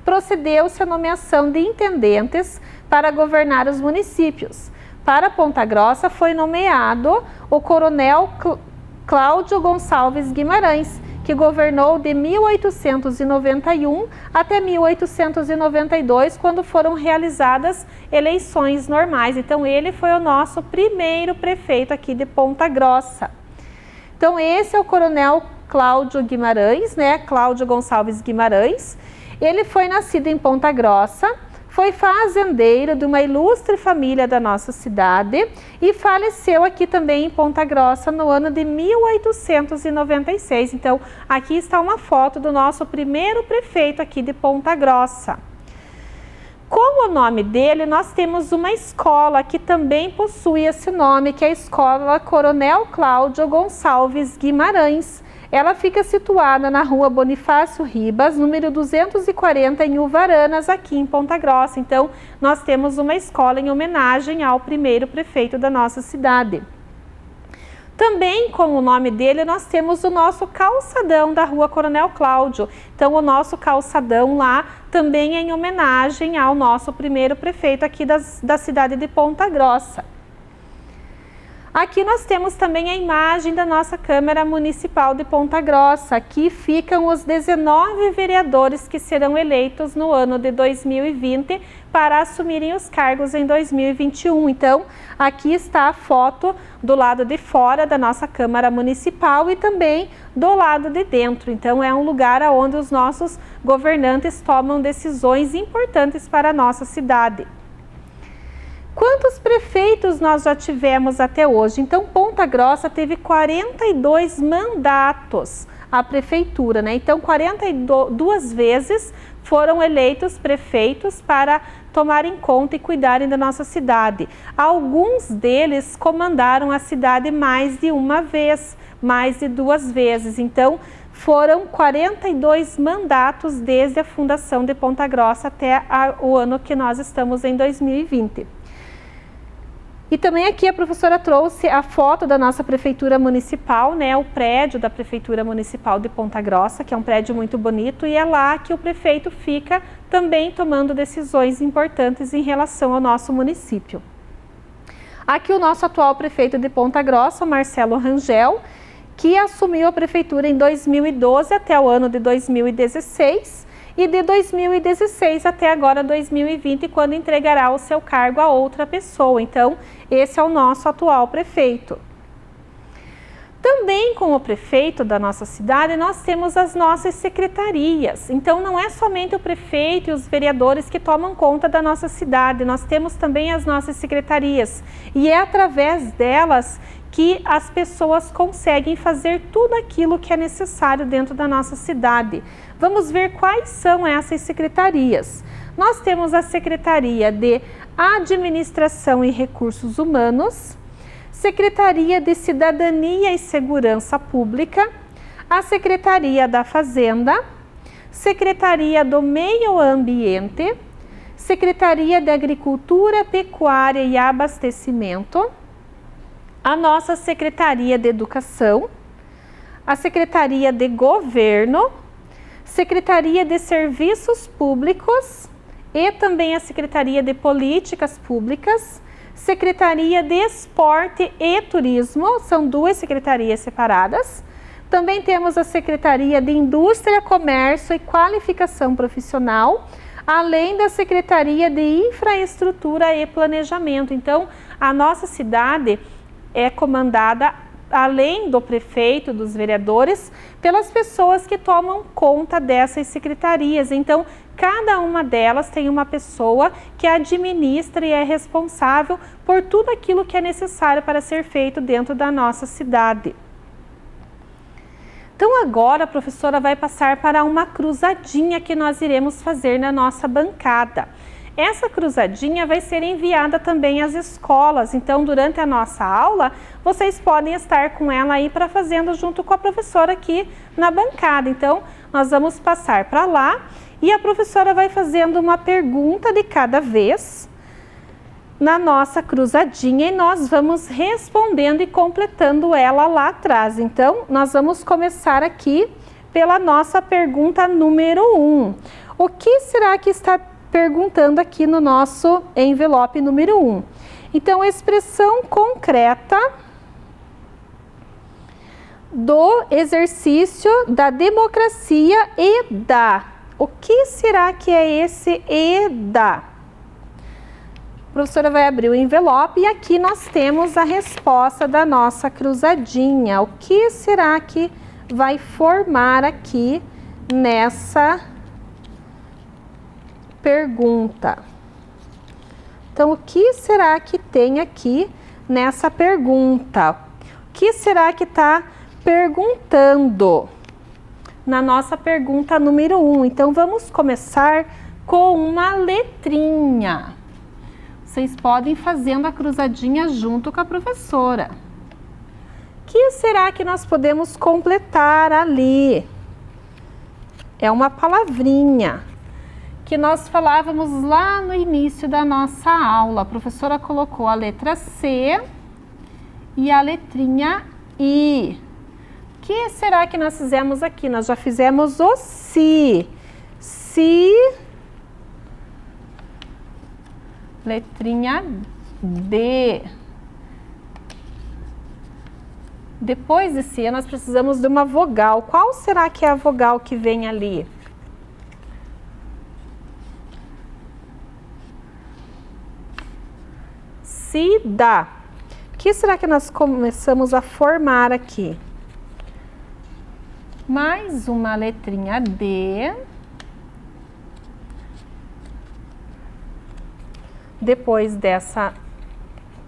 procedeu-se à nomeação de intendentes para governar os municípios. Para Ponta Grossa foi nomeado o Coronel Cláudio Gonçalves Guimarães, que governou de 1891 até 1892, quando foram realizadas eleições normais. Então, ele foi o nosso primeiro prefeito aqui de Ponta Grossa. Então, esse é o Coronel Cláudio Guimarães, né? Cláudio Gonçalves Guimarães. Ele foi nascido em Ponta Grossa, foi fazendeiro de uma ilustre família da nossa cidade e faleceu aqui também em Ponta Grossa no ano de 1896. Então, aqui está uma foto do nosso primeiro prefeito aqui de Ponta Grossa. Como o nome dele, nós temos uma escola que também possui esse nome, que é a Escola Coronel Cláudio Gonçalves Guimarães. Ela fica situada na rua Bonifácio Ribas, número 240, em Uvaranas, aqui em Ponta Grossa. Então, nós temos uma escola em homenagem ao primeiro prefeito da nossa cidade. Também com o nome dele, nós temos o nosso calçadão da rua Coronel Cláudio. Então, o nosso calçadão lá também é em homenagem ao nosso primeiro prefeito aqui da cidade de Ponta Grossa. Aqui nós temos também a imagem da nossa Câmara Municipal de Ponta Grossa. Aqui ficam os 19 vereadores que serão eleitos no ano de 2020 para assumirem os cargos em 2021. Então, aqui está a foto do lado de fora da nossa Câmara Municipal e também do lado de dentro. Então, é um lugar onde os nossos governantes tomam decisões importantes para a nossa cidade. Quantos prefeitos nós já tivemos até hoje? Então, Ponta Grossa teve 42 mandatos à prefeitura, né? Então, 42 vezes foram eleitos prefeitos para tomarem conta e cuidarem da nossa cidade. Alguns deles comandaram a cidade mais de uma vez, mais de 2 vezes. Então, foram 42 mandatos desde a fundação de Ponta Grossa até o ano que nós estamos em 2020. E também aqui a professora trouxe a foto da nossa Prefeitura Municipal, né, o prédio da Prefeitura Municipal de Ponta Grossa, que é um prédio muito bonito, e é lá que o prefeito fica também tomando decisões importantes em relação ao nosso município. Aqui o nosso atual prefeito de Ponta Grossa, Marcelo Rangel, que assumiu a prefeitura em 2012 até o ano de 2016, e de 2016 até agora 2020, quando entregará o seu cargo a outra pessoa. Então, esse é o nosso atual prefeito. Também com o prefeito da nossa cidade, nós temos as nossas secretarias. Então, não é somente o prefeito e os vereadores que tomam conta da nossa cidade, nós temos também as nossas secretarias. E é através delas que as pessoas conseguem fazer tudo aquilo que é necessário dentro da nossa cidade. Vamos ver quais são essas secretarias. Nós temos a Secretaria de Administração e Recursos Humanos, Secretaria de Cidadania e Segurança Pública, a Secretaria da Fazenda, Secretaria do Meio Ambiente, Secretaria de Agricultura, Pecuária e Abastecimento, a nossa Secretaria de Educação, a Secretaria de Governo, Secretaria de Serviços Públicos e também a Secretaria de Políticas Públicas, Secretaria de Esporte e Turismo, são 2 secretarias separadas. Também temos a Secretaria de Indústria, Comércio e Qualificação Profissional, além da Secretaria de Infraestrutura e Planejamento. Então, a nossa cidade é comandada, além do prefeito, dos vereadores, pelas pessoas que tomam conta dessas secretarias. Então, cada uma delas tem uma pessoa que administra e é responsável por tudo aquilo que é necessário para ser feito dentro da nossa cidade. Então, agora a professora vai passar para uma cruzadinha que nós iremos fazer na nossa bancada. Essa cruzadinha vai ser enviada também às escolas, então durante a nossa aula, vocês podem estar com ela aí para fazendo junto com a professora aqui na bancada. Então, nós vamos passar para lá e a professora vai fazendo uma pergunta de cada vez na nossa cruzadinha e nós vamos respondendo e completando ela lá atrás. Então, nós vamos começar aqui pela nossa pergunta número 1. O que será que está perguntando aqui no nosso envelope número 1. Então, expressão concreta do exercício da democracia e da. O que será que é esse e da? A professora vai abrir o envelope e aqui nós temos a resposta da nossa cruzadinha. O que será que vai formar aqui nessa pergunta? Então, o que será que tem aqui nessa pergunta? O que será que está perguntando na nossa pergunta número 1? Então, vamos começar com uma letrinha. Vocês podem ir fazendo a cruzadinha junto com a professora. O que será que nós podemos completar ali? É uma palavrinha que nós falávamos lá no início da nossa aula. A professora colocou a letra C e a letrinha I. O que será que nós fizemos aqui? Nós já fizemos o si. Si, letrinha D. Depois de C, nós precisamos de uma vogal. Qual será que é a vogal que vem ali? Si, dá. O que será que nós começamos a formar aqui? Mais uma letrinha D. Depois dessa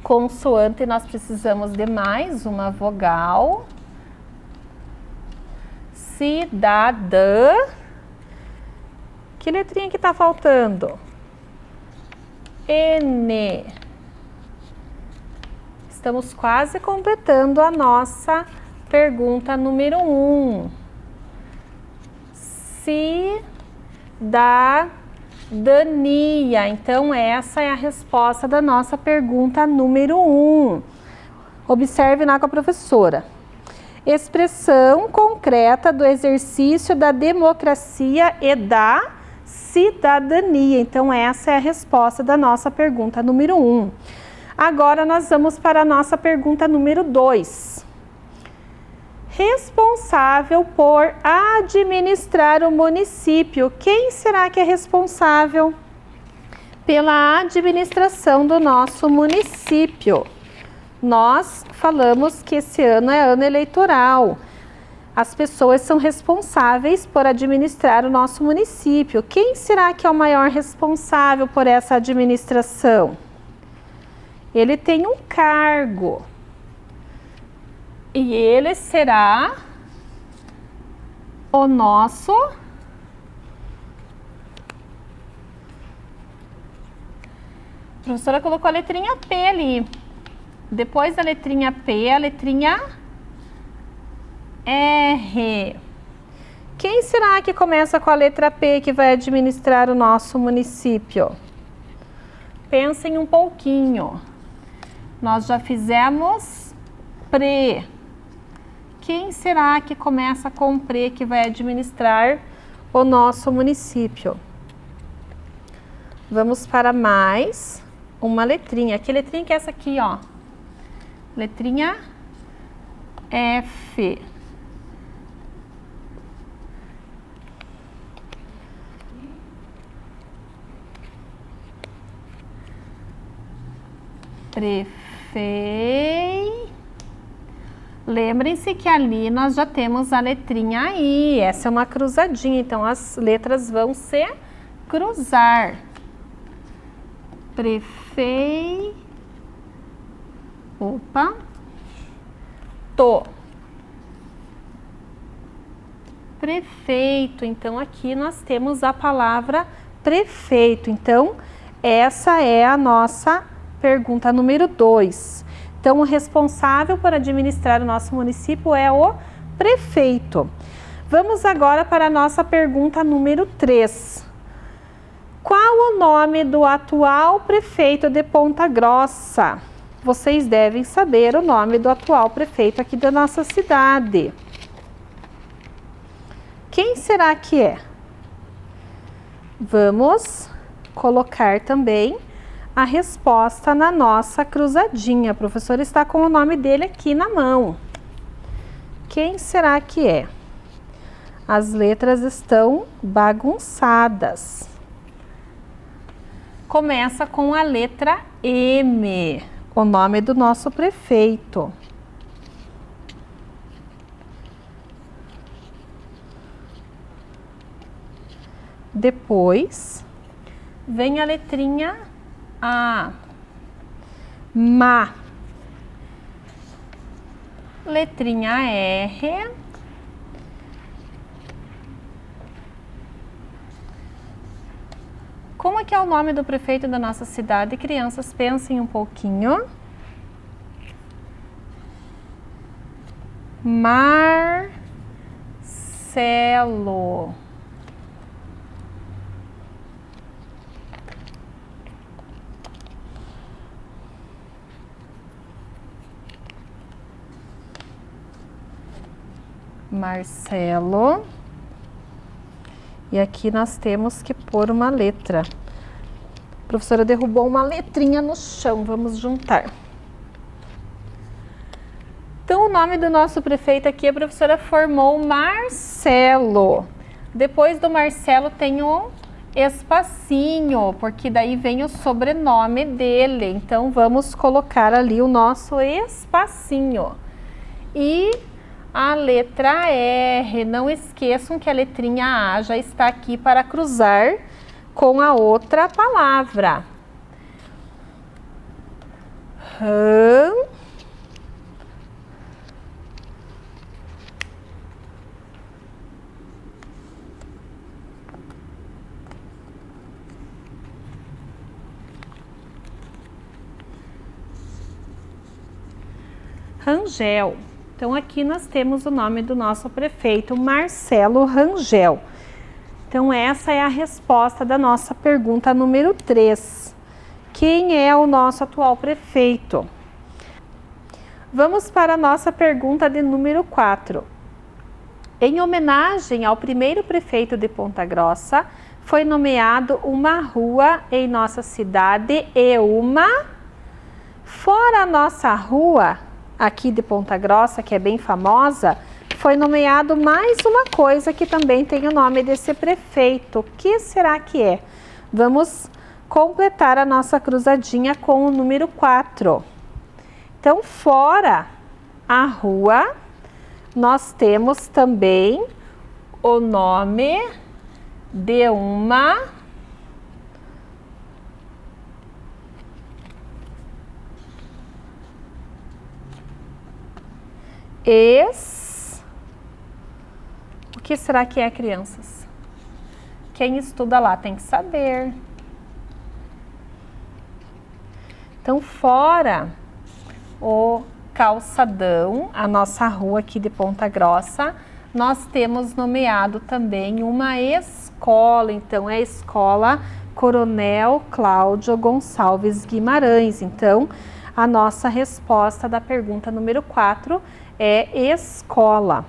consoante, nós precisamos de mais uma vogal. Si, dá, dã. Que letrinha que está faltando? N. Estamos quase completando a nossa pergunta número 1. Si, dá, dania. Então, essa é a resposta da nossa pergunta número 1. Observe lá com a professora. Expressão concreta do exercício da democracia e da cidadania. Então, essa é a resposta da nossa pergunta número 1. Agora, nós vamos para a nossa pergunta número 2. Responsável por administrar o município. Quem será que é responsável pela administração do nosso município? Nós falamos que esse ano é ano eleitoral. As pessoas são responsáveis por administrar o nosso município. Quem será que é o maior responsável por essa administração? Ele tem um cargo. E ele será o nosso a professora colocou a letrinha P ali. Depois da letrinha P, a letrinha R. Quem será que começa com a letra P que vai administrar o nosso município? Pensem um pouquinho. Nós já fizemos PRE. Quem será que começa com PRE que vai administrar o nosso município? Vamos para mais uma letrinha. Que letrinha que é essa aqui, ó? Letrinha F. Lembrem-se que ali nós já temos a letrinha I. Essa é uma cruzadinha, então as letras vão se cruzar. Prefeito. Então, aqui nós temos a palavra prefeito. Então, essa é a nossa pergunta número 2. Então, o responsável por administrar o nosso município é o prefeito. Vamos agora para a nossa pergunta número 3. Qual o nome do atual prefeito de Ponta Grossa? Vocês devem saber o nome do atual prefeito aqui da nossa cidade. Quem será que é? Vamos colocar também a resposta na nossa cruzadinha. A professora está com o nome dele aqui na mão. Quem será que é? As letras estão bagunçadas. Começa com a letra M, o nome do nosso prefeito. Depois vem a letrinha A. Ma. Letrinha R. Como é que é o nome do prefeito da nossa cidade? Crianças, pensem um pouquinho. Marcelo. Marcelo. E aqui nós temos que pôr uma letra. A professora derrubou uma letrinha no chão, vamos juntar. Então, o nome do nosso prefeito aqui, a professora formou Marcelo. Depois do Marcelo tem um espacinho, porque daí vem o sobrenome dele. Então, vamos colocar ali o nosso espacinho. E a letra R, não esqueçam que a letrinha A já está aqui para cruzar com a outra palavra. Rangel. Então, aqui nós temos o nome do nosso prefeito, Marcelo Rangel. Então, essa é a resposta da nossa pergunta número 3. Quem é o nosso atual prefeito? Vamos para a nossa pergunta de número 4. Em homenagem ao primeiro prefeito de Ponta Grossa, foi nomeado uma rua em nossa cidade e uma... Fora a nossa rua, aqui de Ponta Grossa, que é bem famosa, foi nomeado mais uma coisa que também tem o nome desse prefeito. O que será que é? Vamos completar a nossa cruzadinha com o número 4. Então, fora a rua, nós temos também o nome de uma O que será que é, crianças? Quem estuda lá tem que saber. Então, fora o calçadão, a nossa rua aqui de Ponta Grossa, nós temos nomeado também uma escola. Então, é a Escola Coronel Cláudio Gonçalves Guimarães. Então, a nossa resposta da pergunta número 4 é escola.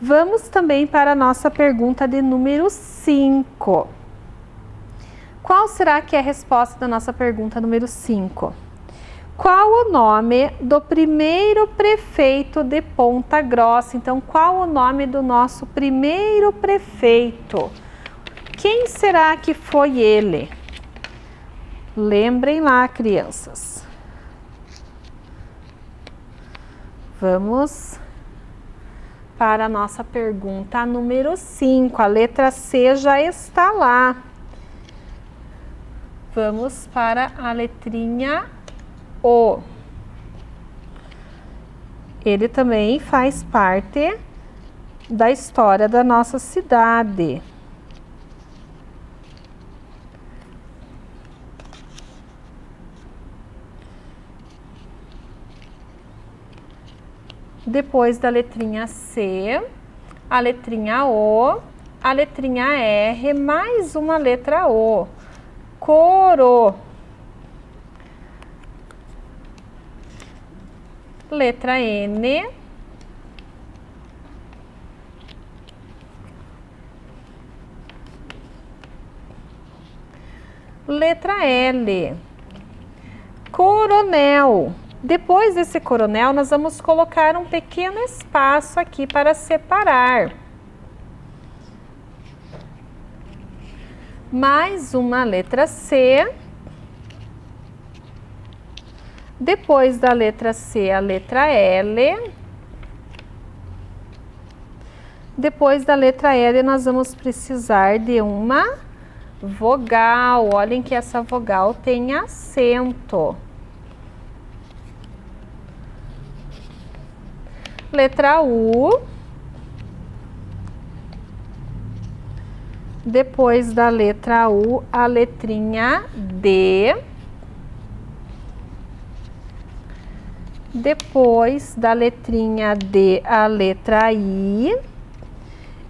Vamos também para a nossa pergunta de número 5. Qual será que é a resposta da nossa pergunta número 5? Qual o nome do primeiro prefeito de Ponta Grossa? Então, qual o nome do nosso primeiro prefeito? Quem será que foi ele? Lembrem lá, crianças. Vamos para a nossa pergunta número 5. A letra C já está lá. Vamos para a letrinha O. Ele também faz parte da história da nossa cidade. Depois da letrinha C, a letrinha O, a letrinha R, mais uma letra O. Coro. Letra N. Letra L. Coronel. Depois desse coronel, nós vamos colocar um pequeno espaço aqui para separar. Mais uma letra C. Depois da letra C, a letra L. Depois da letra L, nós vamos precisar de uma Vogal, olhem que essa vogal tem acento. Letra U. Depois da letra U, a letrinha D. Depois da letrinha D, a letra I.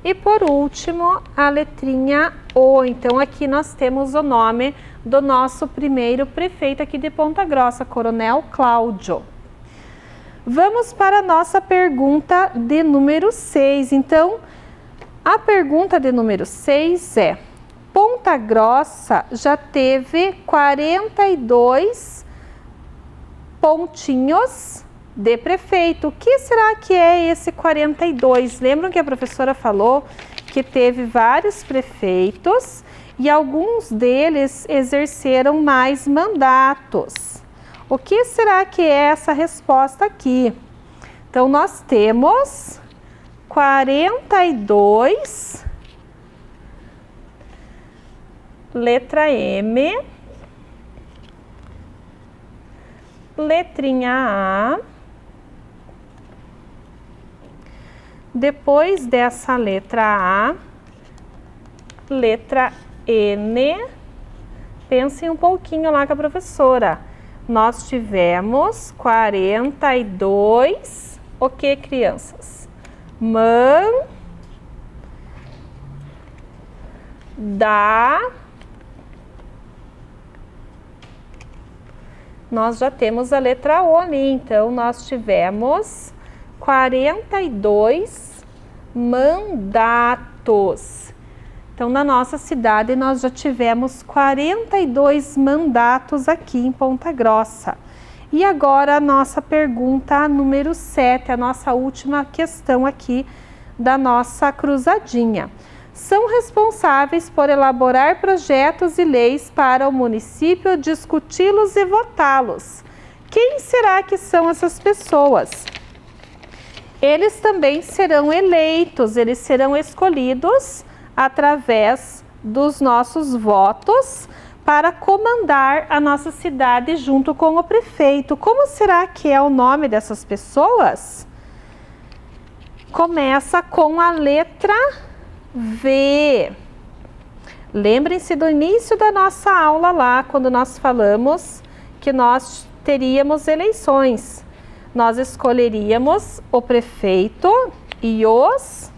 E por último, a letrinha O. Então, aqui nós temos o nome do nosso primeiro prefeito aqui de Ponta Grossa, Coronel Cláudio. Vamos para a nossa pergunta de número 6. Então, a pergunta de número 6 é: Ponta Grossa já teve 42 pontinhos de prefeito. O que será que é esse 42? Lembram que a professora falou que teve vários prefeitos e alguns deles exerceram mais mandatos. O que será que é essa resposta aqui? Então, nós temos 42, letra M, letrinha A. Depois dessa letra A, letra N. Pensem um pouquinho lá com a professora. Nós tivemos 42, o que, crianças? Nós já temos a letra O ali, então nós tivemos 42 mandatos. Então, na nossa cidade, nós já tivemos 42 mandatos aqui em Ponta Grossa. E agora a nossa pergunta número 7, a nossa última questão aqui da nossa cruzadinha. São responsáveis por elaborar projetos e leis para o município, discuti-los e votá-los. Quem será que são essas pessoas? Eles também serão eleitos, eles serão escolhidos através dos nossos votos para comandar a nossa cidade junto com o prefeito. Como será que é o nome dessas pessoas? Começa com a letra V. Lembrem-se do início da nossa aula lá, quando nós falamos que nós teríamos eleições. Nós escolheríamos o prefeito e os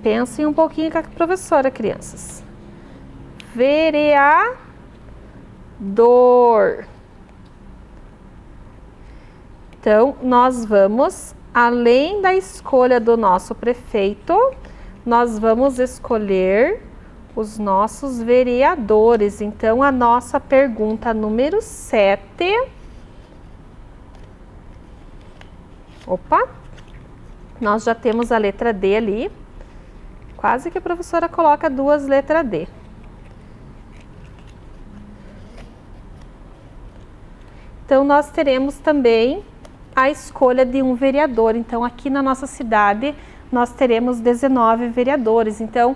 Pensem um pouquinho com a professora, crianças. Vereador. Então, nós vamos, além da escolha do nosso prefeito, nós vamos escolher os nossos vereadores. Então, a nossa pergunta número 7. Opa! Nós já temos a letra D ali. Quase que a professora coloca duas letras D. Então, nós teremos também a escolha de um vereador. Então, aqui na nossa cidade, nós teremos 19 vereadores. Então,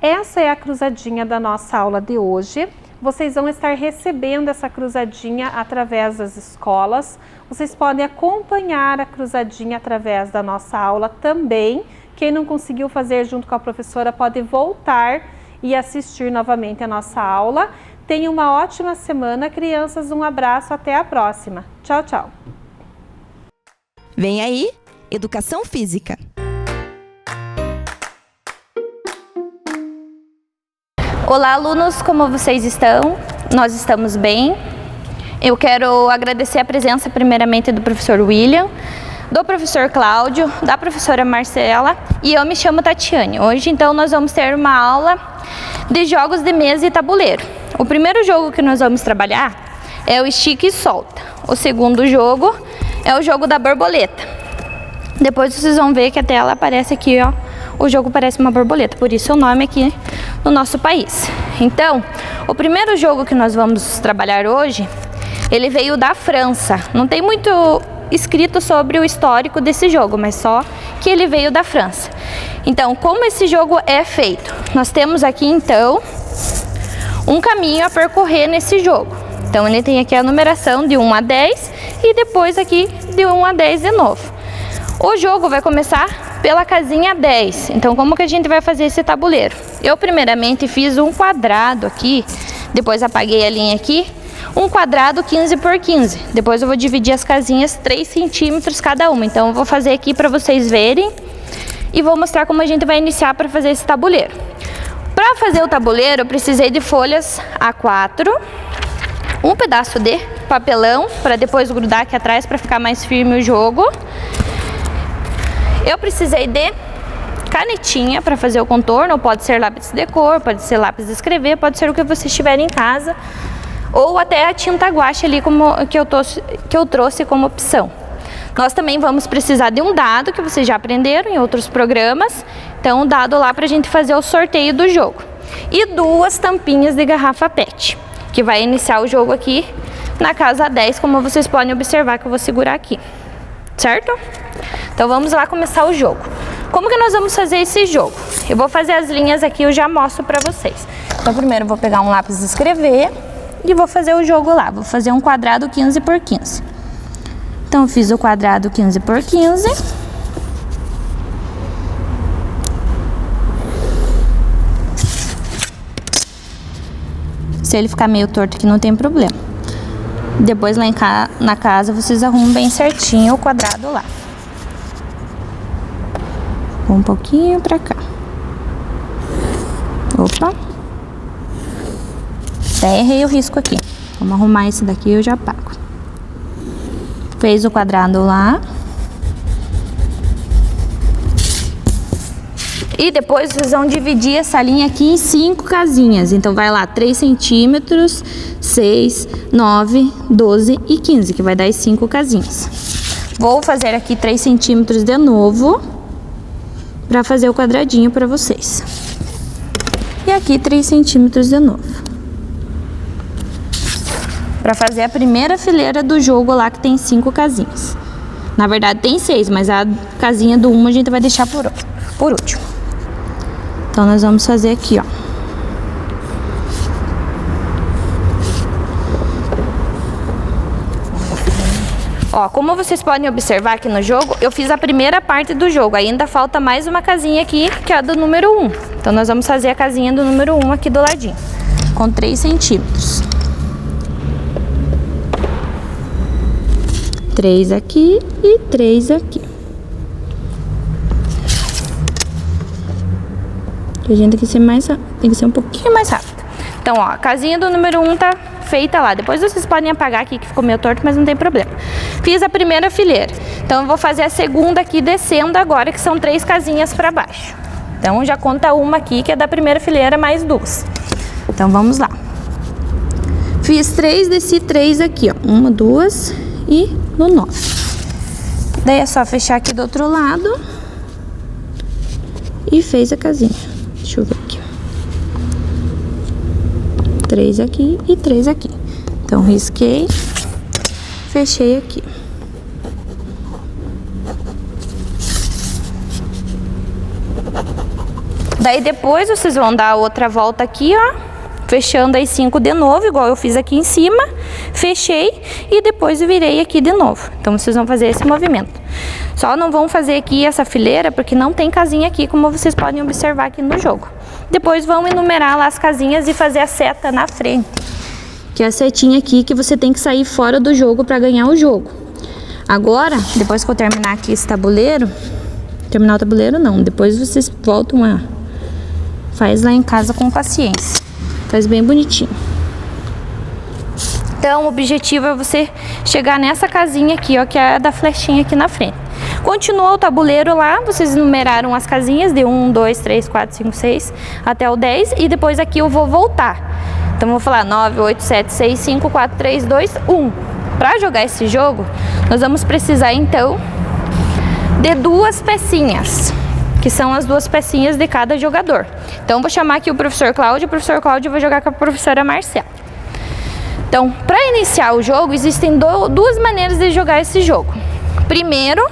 essa é a cruzadinha da nossa aula de hoje. Vocês vão estar recebendo essa cruzadinha através das escolas. Vocês podem acompanhar a cruzadinha através da nossa aula também. Quem não conseguiu fazer junto com a professora pode voltar e assistir novamente a nossa aula. Tenha uma ótima semana, crianças. Um abraço, até a próxima. Tchau, tchau. Vem aí, Educação Física. Olá, alunos, como vocês estão? Nós estamos bem. Eu quero agradecer a presença primeiramente do professor William, do professor Cláudio, da professora Marcela e eu me chamo Tatiane. Hoje, então, nós vamos ter uma aula de jogos de mesa e tabuleiro. O primeiro jogo que nós vamos trabalhar é o estica e solta. O segundo jogo é o jogo da borboleta. Depois vocês vão ver que a tela aparece aqui, ó. O jogo parece uma borboleta, por isso o nome aqui no nosso país. Então, o primeiro jogo que nós vamos trabalhar hoje, ele veio da França. Não tem muito escrito sobre o histórico desse jogo, mas só que ele veio da França. Então, como esse jogo é feito? Nós temos aqui, então, um caminho a percorrer nesse jogo. Então, ele tem aqui a numeração de 1 a 10 e depois aqui de 1 a 10 de novo. O jogo vai começar pela casinha 10. Então, como que a gente vai fazer esse tabuleiro? Eu, primeiramente, fiz um quadrado aqui, depois apaguei a linha aqui, um quadrado 15 por 15. Depois eu vou dividir as casinhas 3 centímetros cada uma. Então, eu vou fazer aqui para vocês verem e vou mostrar como a gente vai iniciar para fazer esse tabuleiro. Para fazer o tabuleiro, eu precisei de folhas A4, um pedaço de papelão para depois grudar aqui atrás para ficar mais firme o jogo. Eu precisei de canetinha para fazer o contorno, pode ser lápis de cor, pode ser lápis de escrever, pode ser o que vocês tiverem em casa, ou até a tinta guache ali que eu trouxe como opção. Nós também vamos precisar de um dado, que vocês já aprenderam em outros programas, então um dado lá para a gente fazer o sorteio do jogo. E 2 tampinhas de garrafa PET, que vai iniciar o jogo aqui na casa 10, como vocês podem observar que eu vou segurar aqui, certo? Então vamos lá começar o jogo. Como que nós vamos fazer esse jogo? Eu vou fazer as linhas aqui, eu já mostro para vocês. Então primeiro eu vou pegar um lápis de escrever e vou fazer o jogo lá. Vou fazer um quadrado 15 por 15. Então eu fiz o quadrado 15 por 15. Se ele ficar meio torto aqui não tem problema. Depois lá na casa vocês arrumam bem certinho o quadrado lá. Um pouquinho pra cá. Opa. Até errei o risco aqui. Vamos arrumar esse daqui e eu já apago. Fez o quadrado lá. E depois vocês vão dividir essa linha aqui em 5 casinhas. Então vai lá 3 centímetros, 6, 9, 12 e 15, que vai dar as 5 casinhas. Vou fazer aqui 3 centímetros de novo, para fazer o quadradinho para vocês. E aqui 3 centímetros de novo. Para fazer a primeira fileira do jogo lá, que tem 5 casinhas. Na verdade tem 6, mas a casinha do 1 a gente vai deixar por último. Então nós vamos fazer aqui, ó. Ó, como vocês podem observar aqui no jogo, eu fiz a primeira parte do jogo. Ainda falta mais uma casinha aqui, que é a do número 1. Então nós vamos fazer a casinha do número 1 aqui do ladinho, com 3 centímetros. 3 aqui e 3 aqui. A gente tem que ser um pouquinho mais rápido. Então, ó, a casinha do número 1 tá feita lá. Depois vocês podem apagar aqui, que ficou meio torto, mas não tem problema. Fiz a primeira fileira. Então, eu vou fazer a segunda aqui descendo agora, que são 3 casinhas para baixo. Então, já conta uma aqui, que é da primeira fileira, mais 2. Então, vamos lá. Fiz 3, desci 3 aqui, ó. 1, 2 e no 9. Daí é só fechar aqui do outro lado. E fez a casinha. Deixa eu ver aqui. 3 aqui e 3 aqui. Então, risquei, fechei aqui. Daí depois vocês vão dar outra volta aqui, ó, fechando as 5 de novo, igual eu fiz aqui em cima. Fechei e depois virei aqui de novo. Então, vocês vão fazer esse movimento. Só não vão fazer aqui essa fileira, porque não tem casinha aqui, como vocês podem observar aqui no jogo. Depois vão enumerar lá as casinhas e fazer a seta na frente, que é a setinha aqui que você tem que sair fora do jogo para ganhar o jogo. Agora, depois que eu terminar aqui esse tabuleiro, terminar o tabuleiro não, depois vocês voltam a... Faz lá em casa com paciência. Faz bem bonitinho. Então, o objetivo é você chegar nessa casinha aqui, ó, que é a da flechinha aqui na frente. Continuou o tabuleiro lá, vocês numeraram as casinhas de 1, 2, 3, 4, 5, 6 até o 10 e depois aqui eu vou voltar. Então, eu vou falar 9, 8, 7, 6, 5, 4, 3, 2, 1. Para jogar esse jogo, nós vamos precisar, então, de 2 pecinhas, que são as 2 pecinhas de cada jogador. Então, vou chamar aqui o professor Cláudio vai jogar com a professora Marcela. Então, para iniciar o jogo, existem 2 maneiras de jogar esse jogo. Primeiro,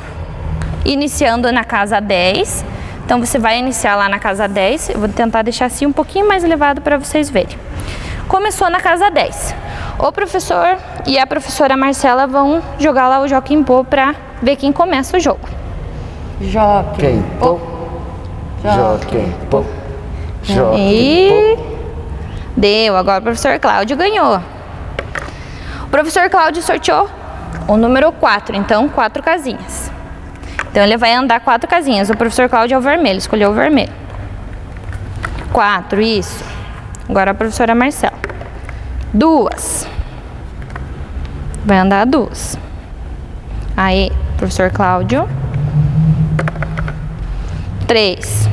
iniciando na casa 10. Então, você vai iniciar lá na casa 10. Eu vou tentar deixar assim um pouquinho mais elevado para vocês verem. Começou na casa 10. O professor e a professora Marcela vão jogar lá o Jockey Pô para ver quem começa o jogo. Jockey Pô. Jockey Pô. E deu. Agora o professor Cláudio ganhou. O professor Cláudio sorteou o número 4, então 4 casinhas. Então ele vai andar 4 casinhas. O professor Cláudio é o vermelho, escolheu o vermelho. 4, isso. Agora a professora Marcela. 2. Vai andar 2. Aí, professor Cláudio. 3.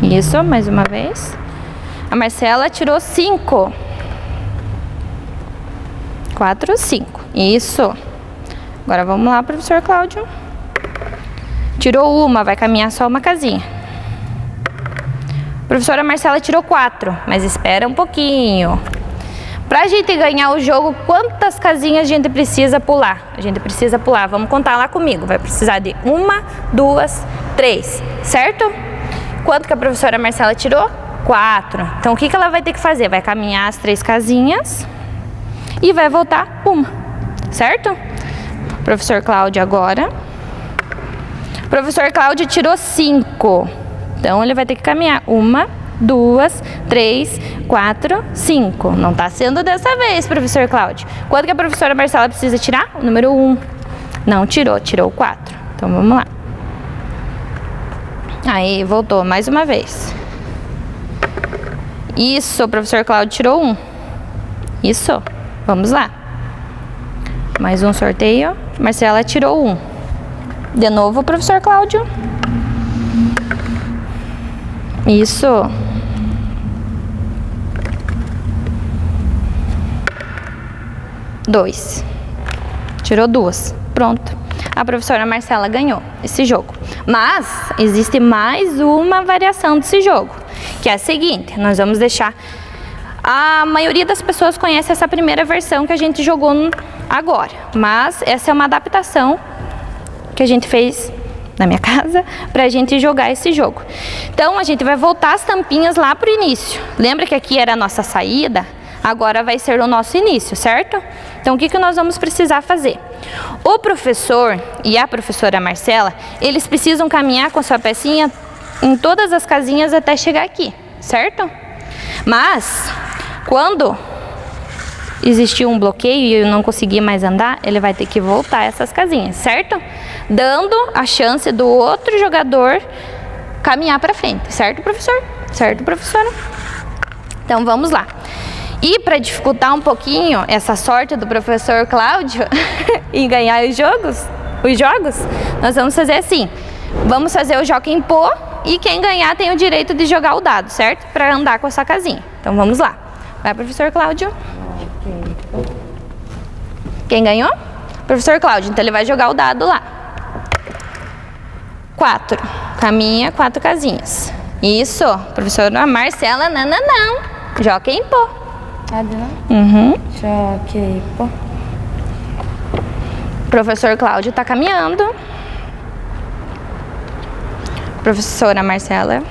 Isso, mais uma vez. A Marcela tirou 5. 4, 5. Isso. Agora vamos lá, professor Cláudio. Tirou uma, vai caminhar só uma casinha. Professora Marcela tirou 4, mas espera um pouquinho. Pra gente ganhar o jogo, quantas casinhas a gente precisa pular? A gente precisa pular, vamos contar lá comigo. Vai precisar de 1, 2, 3, certo? Quanto que a professora Marcela tirou? 4. Então o que ela vai ter que fazer? Vai caminhar as 3 casinhas e vai voltar uma, certo? Professor Cláudio agora. Professor Cláudio tirou 5. Então ele vai ter que caminhar 1, 2, 3, 4, 5. Não está sendo dessa vez, professor Cláudio. Quanto que a professora Marcela precisa tirar? O número 1. Não tirou, tirou 4. Então vamos lá. Aí voltou mais uma vez. Isso, o professor Cláudio tirou 1. Isso, vamos lá. Mais um sorteio. Marcela tirou 1. De novo, professor Cláudio. Isso. Dois. Tirou 2. Pronto. A professora Marcela ganhou esse jogo. Mas existe mais uma variação desse jogo, que é a seguinte. Nós vamos deixar... A maioria das pessoas conhece essa primeira versão que a gente jogou agora. Mas essa é uma adaptação que a gente fez na minha casa pra gente jogar esse jogo. Então a gente vai voltar as tampinhas lá pro início. Lembra que aqui era a nossa saída? Agora vai ser o nosso início, certo? Então o que nós vamos precisar fazer? O professor e a professora Marcela, eles precisam caminhar com a sua pecinha em todas as casinhas até chegar aqui, certo? Mas quando existir um bloqueio e eu não conseguir mais andar, ele vai ter que voltar essas casinhas, certo? Dando a chance do outro jogador caminhar para frente, certo, professor? Certo, professora? Então vamos lá. E para dificultar um pouquinho essa sorte do professor Cláudio em ganhar os jogos, nós vamos fazer assim. Vamos fazer o Jockey Pô e quem ganhar tem o direito de jogar o dado, certo? Para andar com essa casinha. Então vamos lá. Vai, professor Cláudio. Quem ganhou? Professor Cláudio. Então ele vai jogar o dado lá. 4. Caminha 4 casinhas. Isso. Professora Marcela, não. Jockey Pô. Jockey Pô. Professor Cláudio tá caminhando. Professora Marcela.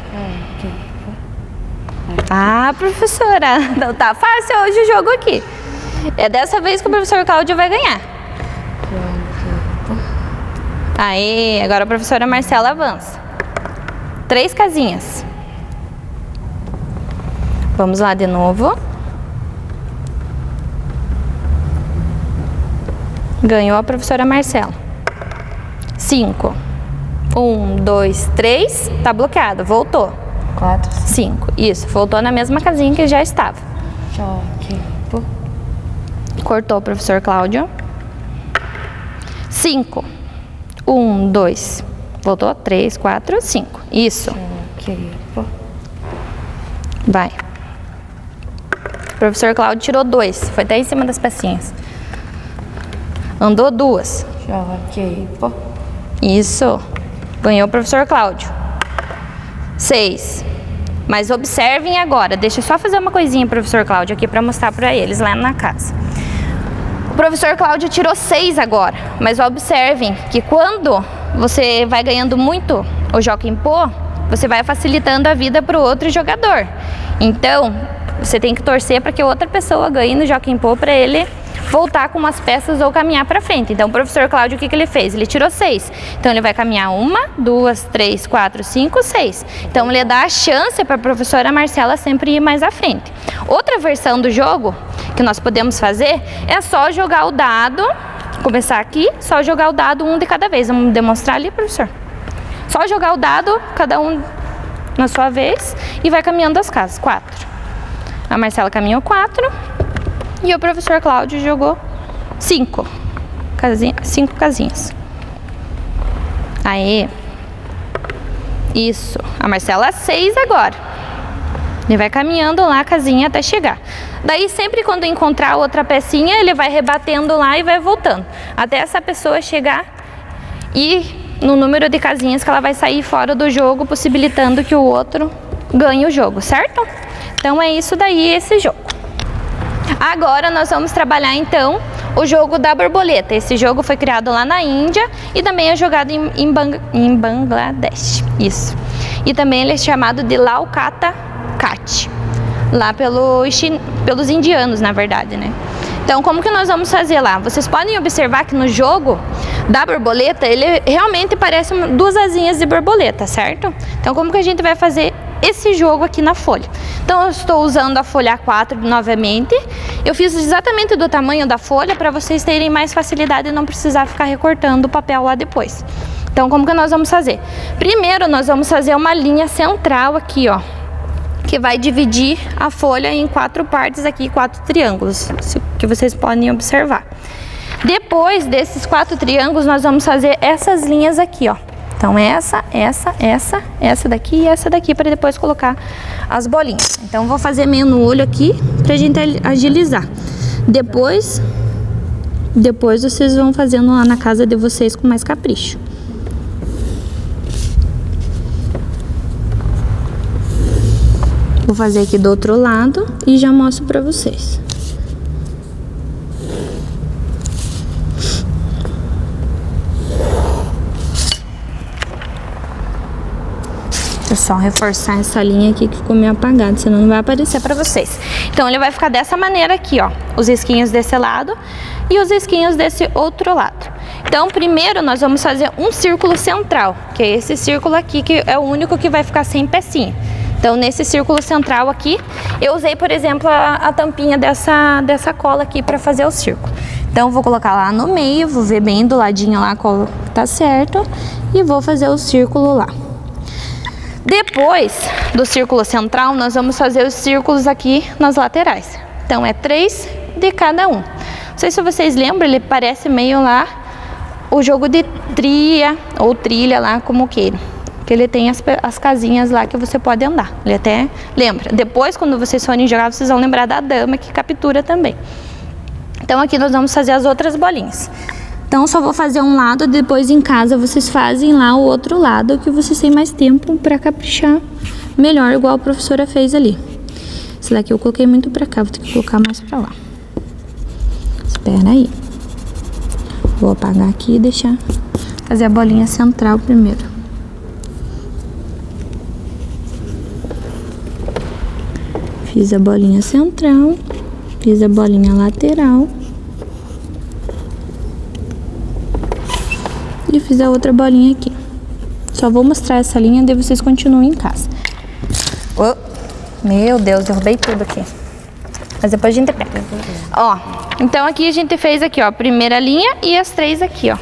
Ah, professora, não tá fácil hoje o jogo aqui. É dessa vez que o professor Cláudio vai ganhar. Aí, agora a professora Marcela avança. 3 casinhas. Vamos lá de novo. Ganhou a professora Marcela. 5. 1, 2, 3. Tá bloqueado. Voltou. 4, 5. Isso. Voltou na mesma casinha que já estava. Jockey Pô. Cortou o professor Cláudio. 5. 1, 2. Voltou. 3, 4, 5. Isso. Jockey Pô. Vai. O professor Cláudio tirou 2. Foi até em cima das pecinhas. Andou 2. Jockey Pô. Isso. Ganhou o professor Cláudio. 6. Mas observem agora. Deixa eu só fazer uma coisinha, professor Cláudio, aqui para mostrar para eles lá na casa. professor Cláudio tirou 6 agora, mas observem que quando você vai ganhando muito o Jockey Pô, você vai facilitando a vida para o outro jogador. Então, você tem que torcer para que outra pessoa ganhe no Jockey Pô para ele voltar com umas peças ou caminhar para frente. Então, o professor Cláudio, o que ele fez? Ele tirou 6. Então, ele vai caminhar 1, 2, 3, 4, 5, 6. Então, ele dá a chance para a professora Marcela sempre ir mais à frente. Outra versão do jogo que nós podemos fazer é só jogar o dado, começar aqui, só jogar o dado um de cada vez. Vamos demonstrar ali, professor? Só jogar o dado, cada um na sua vez, e vai caminhando as casas. 4. A Marcela caminhou 4 e o professor Cláudio jogou 5 casinhas. Aí, isso. A Marcela 6 agora. Ele vai caminhando lá a casinha até chegar. Daí, sempre quando encontrar outra pecinha, ele vai rebatendo lá e vai voltando. Até essa pessoa chegar e no número de casinhas que ela vai sair fora do jogo, possibilitando que o outro ganhe o jogo, certo? Então, é isso daí, esse jogo. Agora, nós vamos trabalhar, então, o jogo da borboleta. Esse jogo foi criado lá na Índia e também é jogado em Bangladesh. Isso. E também ele é chamado de Laukata Kat, lá pelos indianos, na verdade, né? Então, como que nós vamos fazer lá? Vocês podem observar que no jogo da borboleta, ele realmente parece 2 asinhas de borboleta, certo? Então, como que a gente vai fazer esse jogo aqui na folha? Então, eu estou usando a folha A4 novamente. Eu fiz exatamente do tamanho da folha para vocês terem mais facilidade e não precisar ficar recortando o papel lá depois. Então, como que nós vamos fazer? Primeiro, nós vamos fazer uma linha central aqui, ó, que vai dividir a folha em 4 partes aqui, 4 triângulos, que vocês podem observar. Depois desses 4 triângulos, nós vamos fazer essas linhas aqui, ó. Então, essa daqui e essa daqui, para depois colocar as bolinhas. Então, vou fazer meio no olho aqui, pra gente agilizar. Depois vocês vão fazendo lá na casa de vocês com mais capricho. Vou fazer aqui do outro lado e já mostro pra vocês. Deixa eu só reforçar essa linha aqui que ficou meio apagada, senão não vai aparecer pra vocês. Então, ele vai ficar dessa maneira aqui, ó. Os risquinhos desse lado e os risquinhos desse outro lado. Então, primeiro nós vamos fazer um círculo central, que é esse círculo aqui, que é o único que vai ficar sem pecinha. Então, nesse círculo central aqui, eu usei, por exemplo, a tampinha dessa cola aqui para fazer o círculo. Então, vou colocar lá no meio, vou ver bem do ladinho lá qual tá certo e vou fazer o círculo lá. Depois do círculo central, nós vamos fazer os círculos aqui nas laterais. Então, é 3 de cada um. Não sei se vocês lembram, ele parece meio lá o jogo de tria ou trilha lá, como queiram. Que ele tem as casinhas lá que você pode andar. Ele até lembra. Depois, quando vocês forem jogar, vocês vão lembrar da dama que captura também. Então, aqui nós vamos fazer as outras bolinhas. Então, só vou fazer um lado, depois em casa vocês fazem lá o outro lado, que vocês têm mais tempo para caprichar melhor, igual a professora fez ali. Esse daqui eu coloquei muito para cá, vou ter que colocar mais para lá. Espera aí. Vou apagar aqui e deixar fazer a bolinha central primeiro. Fiz a bolinha central, fiz a bolinha lateral e fiz a outra bolinha aqui. Só vou mostrar essa linha, daí vocês continuam em casa. Oh, meu Deus, derrubei tudo aqui. Mas depois a gente pega. Ó, então aqui a gente fez aqui, ó, a primeira linha e as 3 aqui, ó.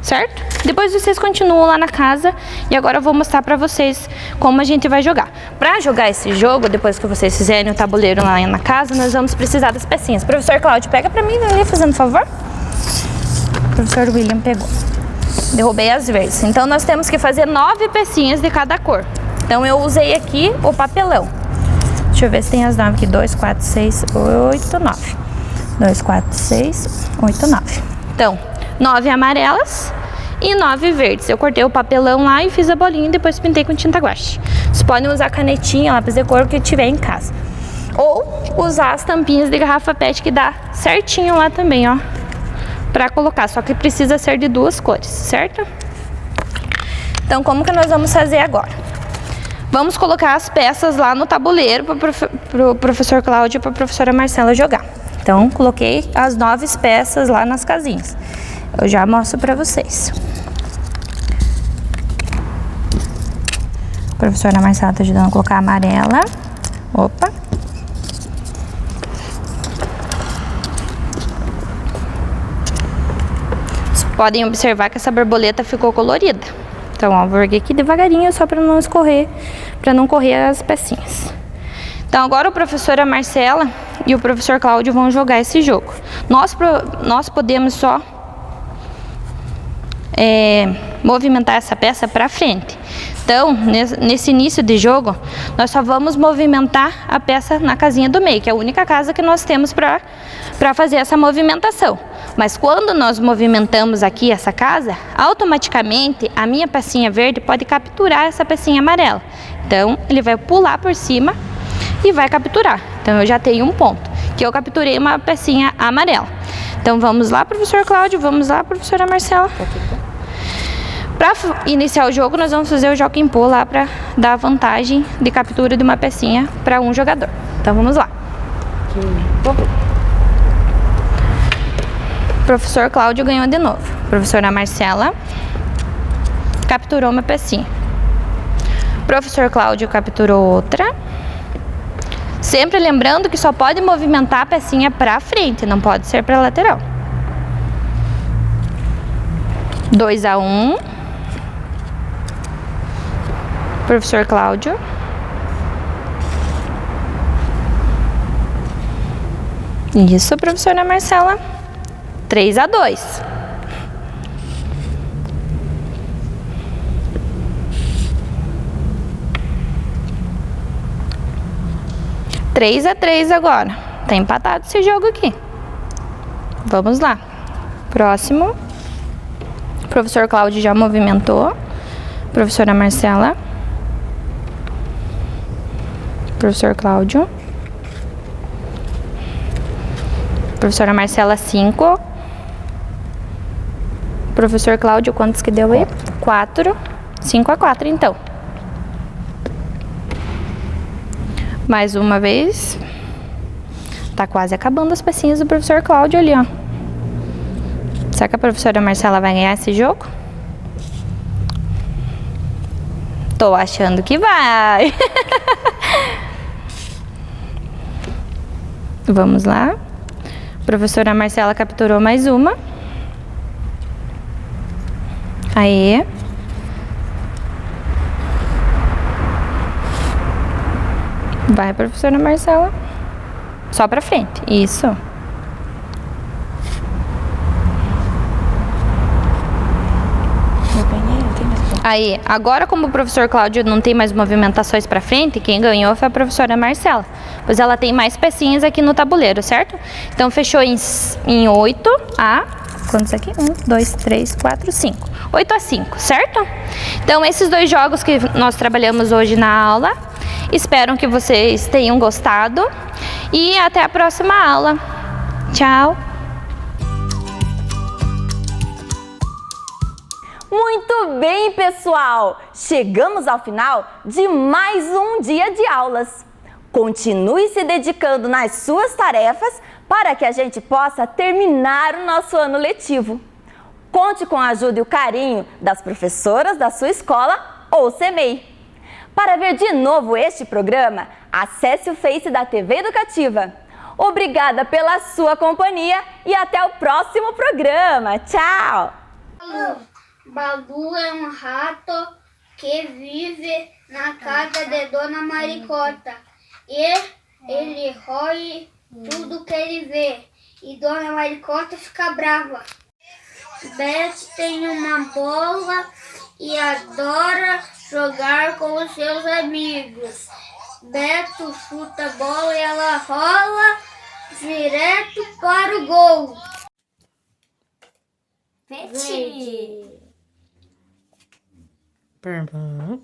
Certo? Depois vocês continuam lá na casa e agora eu vou mostrar pra vocês como a gente vai jogar. Pra jogar esse jogo, depois que vocês fizerem o tabuleiro lá na casa, nós vamos precisar das pecinhas. Professor Cláudio, pega pra mim ali, fazendo favor. O professor William pegou. Derrubei as verdes. Então nós temos que fazer 9 pecinhas de cada cor. Então eu usei aqui o papelão. Deixa eu ver se tem as 9 aqui. 2, 4, 6, 8, 9. 2, 4, 6, 8, 9. Então, 9 amarelas e 9 verdes. Eu cortei o papelão lá e fiz a bolinha e depois pintei com tinta guache. Vocês podem usar canetinha, lápis de cor que tiver em casa. Ou usar as tampinhas de garrafa PET que dá certinho lá também, ó. para colocar, só que precisa ser de 2 cores, certo? Então, como que nós vamos fazer agora? Vamos colocar as peças lá no tabuleiro para o professor Cláudio e para a professora Marcela jogar. Então, coloquei as 9 peças lá nas casinhas. Eu já mostro para vocês. A professora Marcela está ajudando a colocar a amarela. Opa! Vocês podem observar que essa borboleta ficou colorida. Então, ó, vou erguer aqui devagarinho só para não escorrer, para não correr as pecinhas. Então, agora a professora Marcela e o professor Cláudio vão jogar esse jogo. Nós podemos só movimentar essa peça para frente. Então, nesse início de jogo, nós só vamos movimentar a peça na casinha do meio, que é a única casa que nós temos para fazer essa movimentação. Mas quando nós movimentamos aqui essa casa, automaticamente a minha pecinha verde pode capturar essa pecinha amarela. Então, ele vai pular por cima e vai capturar. Então, eu já tenho um ponto, que eu capturei uma pecinha amarela. Então, vamos lá, professor Cláudio, vamos lá, professora Marcela. Para iniciar o jogo, nós vamos fazer o jockey pull lá para dar vantagem de captura de uma pecinha para um jogador. Então, vamos lá. Professor Cláudio ganhou de novo. Professora Marcela capturou uma pecinha. Professor Cláudio capturou outra. Sempre lembrando que só pode movimentar a pecinha para frente, não pode ser para lateral. 2-1. Professor Cláudio. Isso, professora Marcela. 3-2. Três a 3 agora. Tá empatado esse jogo aqui. Vamos lá. Próximo. O professor Cláudio já movimentou. Professora Marcela. Professor Cláudio. Professora Marcela, 5. Professor Cláudio, quantos que deu aí? 4. 5-4, então. Mais uma vez. Tá quase acabando as pecinhas do professor Cláudio ali, ó. Será que a professora Marcela vai ganhar esse jogo? Tô achando que vai. Vamos lá. Professora Marcela capturou mais uma. Aí. Vai, professora Marcela. Só pra frente. Isso. Aí, agora como o professor Cláudio não tem mais movimentações pra frente, quem ganhou foi a professora Marcela. Pois ela tem mais pecinhas aqui no tabuleiro, certo? Então, fechou em 8 a... Quantos aqui? 1, 2, 3, 4, 5. 8-5, certo? Então, esses 2 jogos que nós trabalhamos hoje na aula. Espero que vocês tenham gostado. E até a próxima aula. Tchau! Muito bem, pessoal! Chegamos ao final de mais um dia de aulas. Continue se dedicando nas suas tarefas para que a gente possa terminar o nosso ano letivo. Conte com a ajuda e o carinho das professoras da sua escola ou CEMEI. Para ver de novo este programa, acesse o Face da TV Educativa. Obrigada pela sua companhia e até o próximo programa. Tchau! Balu é um rato que vive na casa de Dona Maricota e ele rói tudo que ele vê e Dona Maricota fica brava. Beto tem uma bola e adora jogar com os seus amigos. Beto chuta a bola e ela rola direto para o gol. Verde. Purple.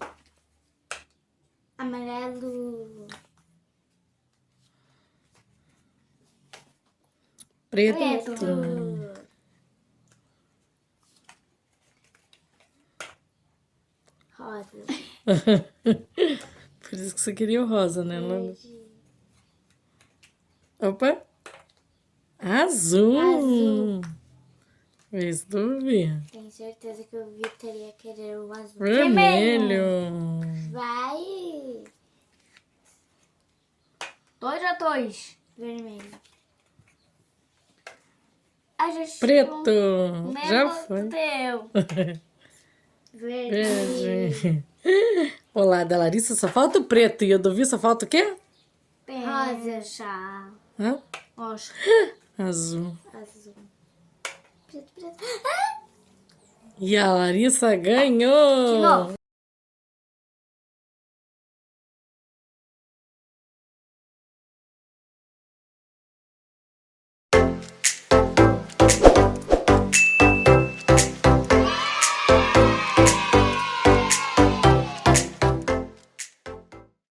Amarelo. Preto. Por isso que você queria o rosa, né, Luna? Opa! Azul! Fez dúvida? Tenho certeza que o Vitor ia querer o azul. Vermelho! Vai! 2 a 2. Vermelho. A gente Preto! Já mesmo foi. teu. Verde. Verde. Olá, da Larissa só falta o preto e o do Vi só falta o quê? Rosa, chá. Hã? Roxa. Azul. Azul. Preto, preto. E a Larissa ganhou!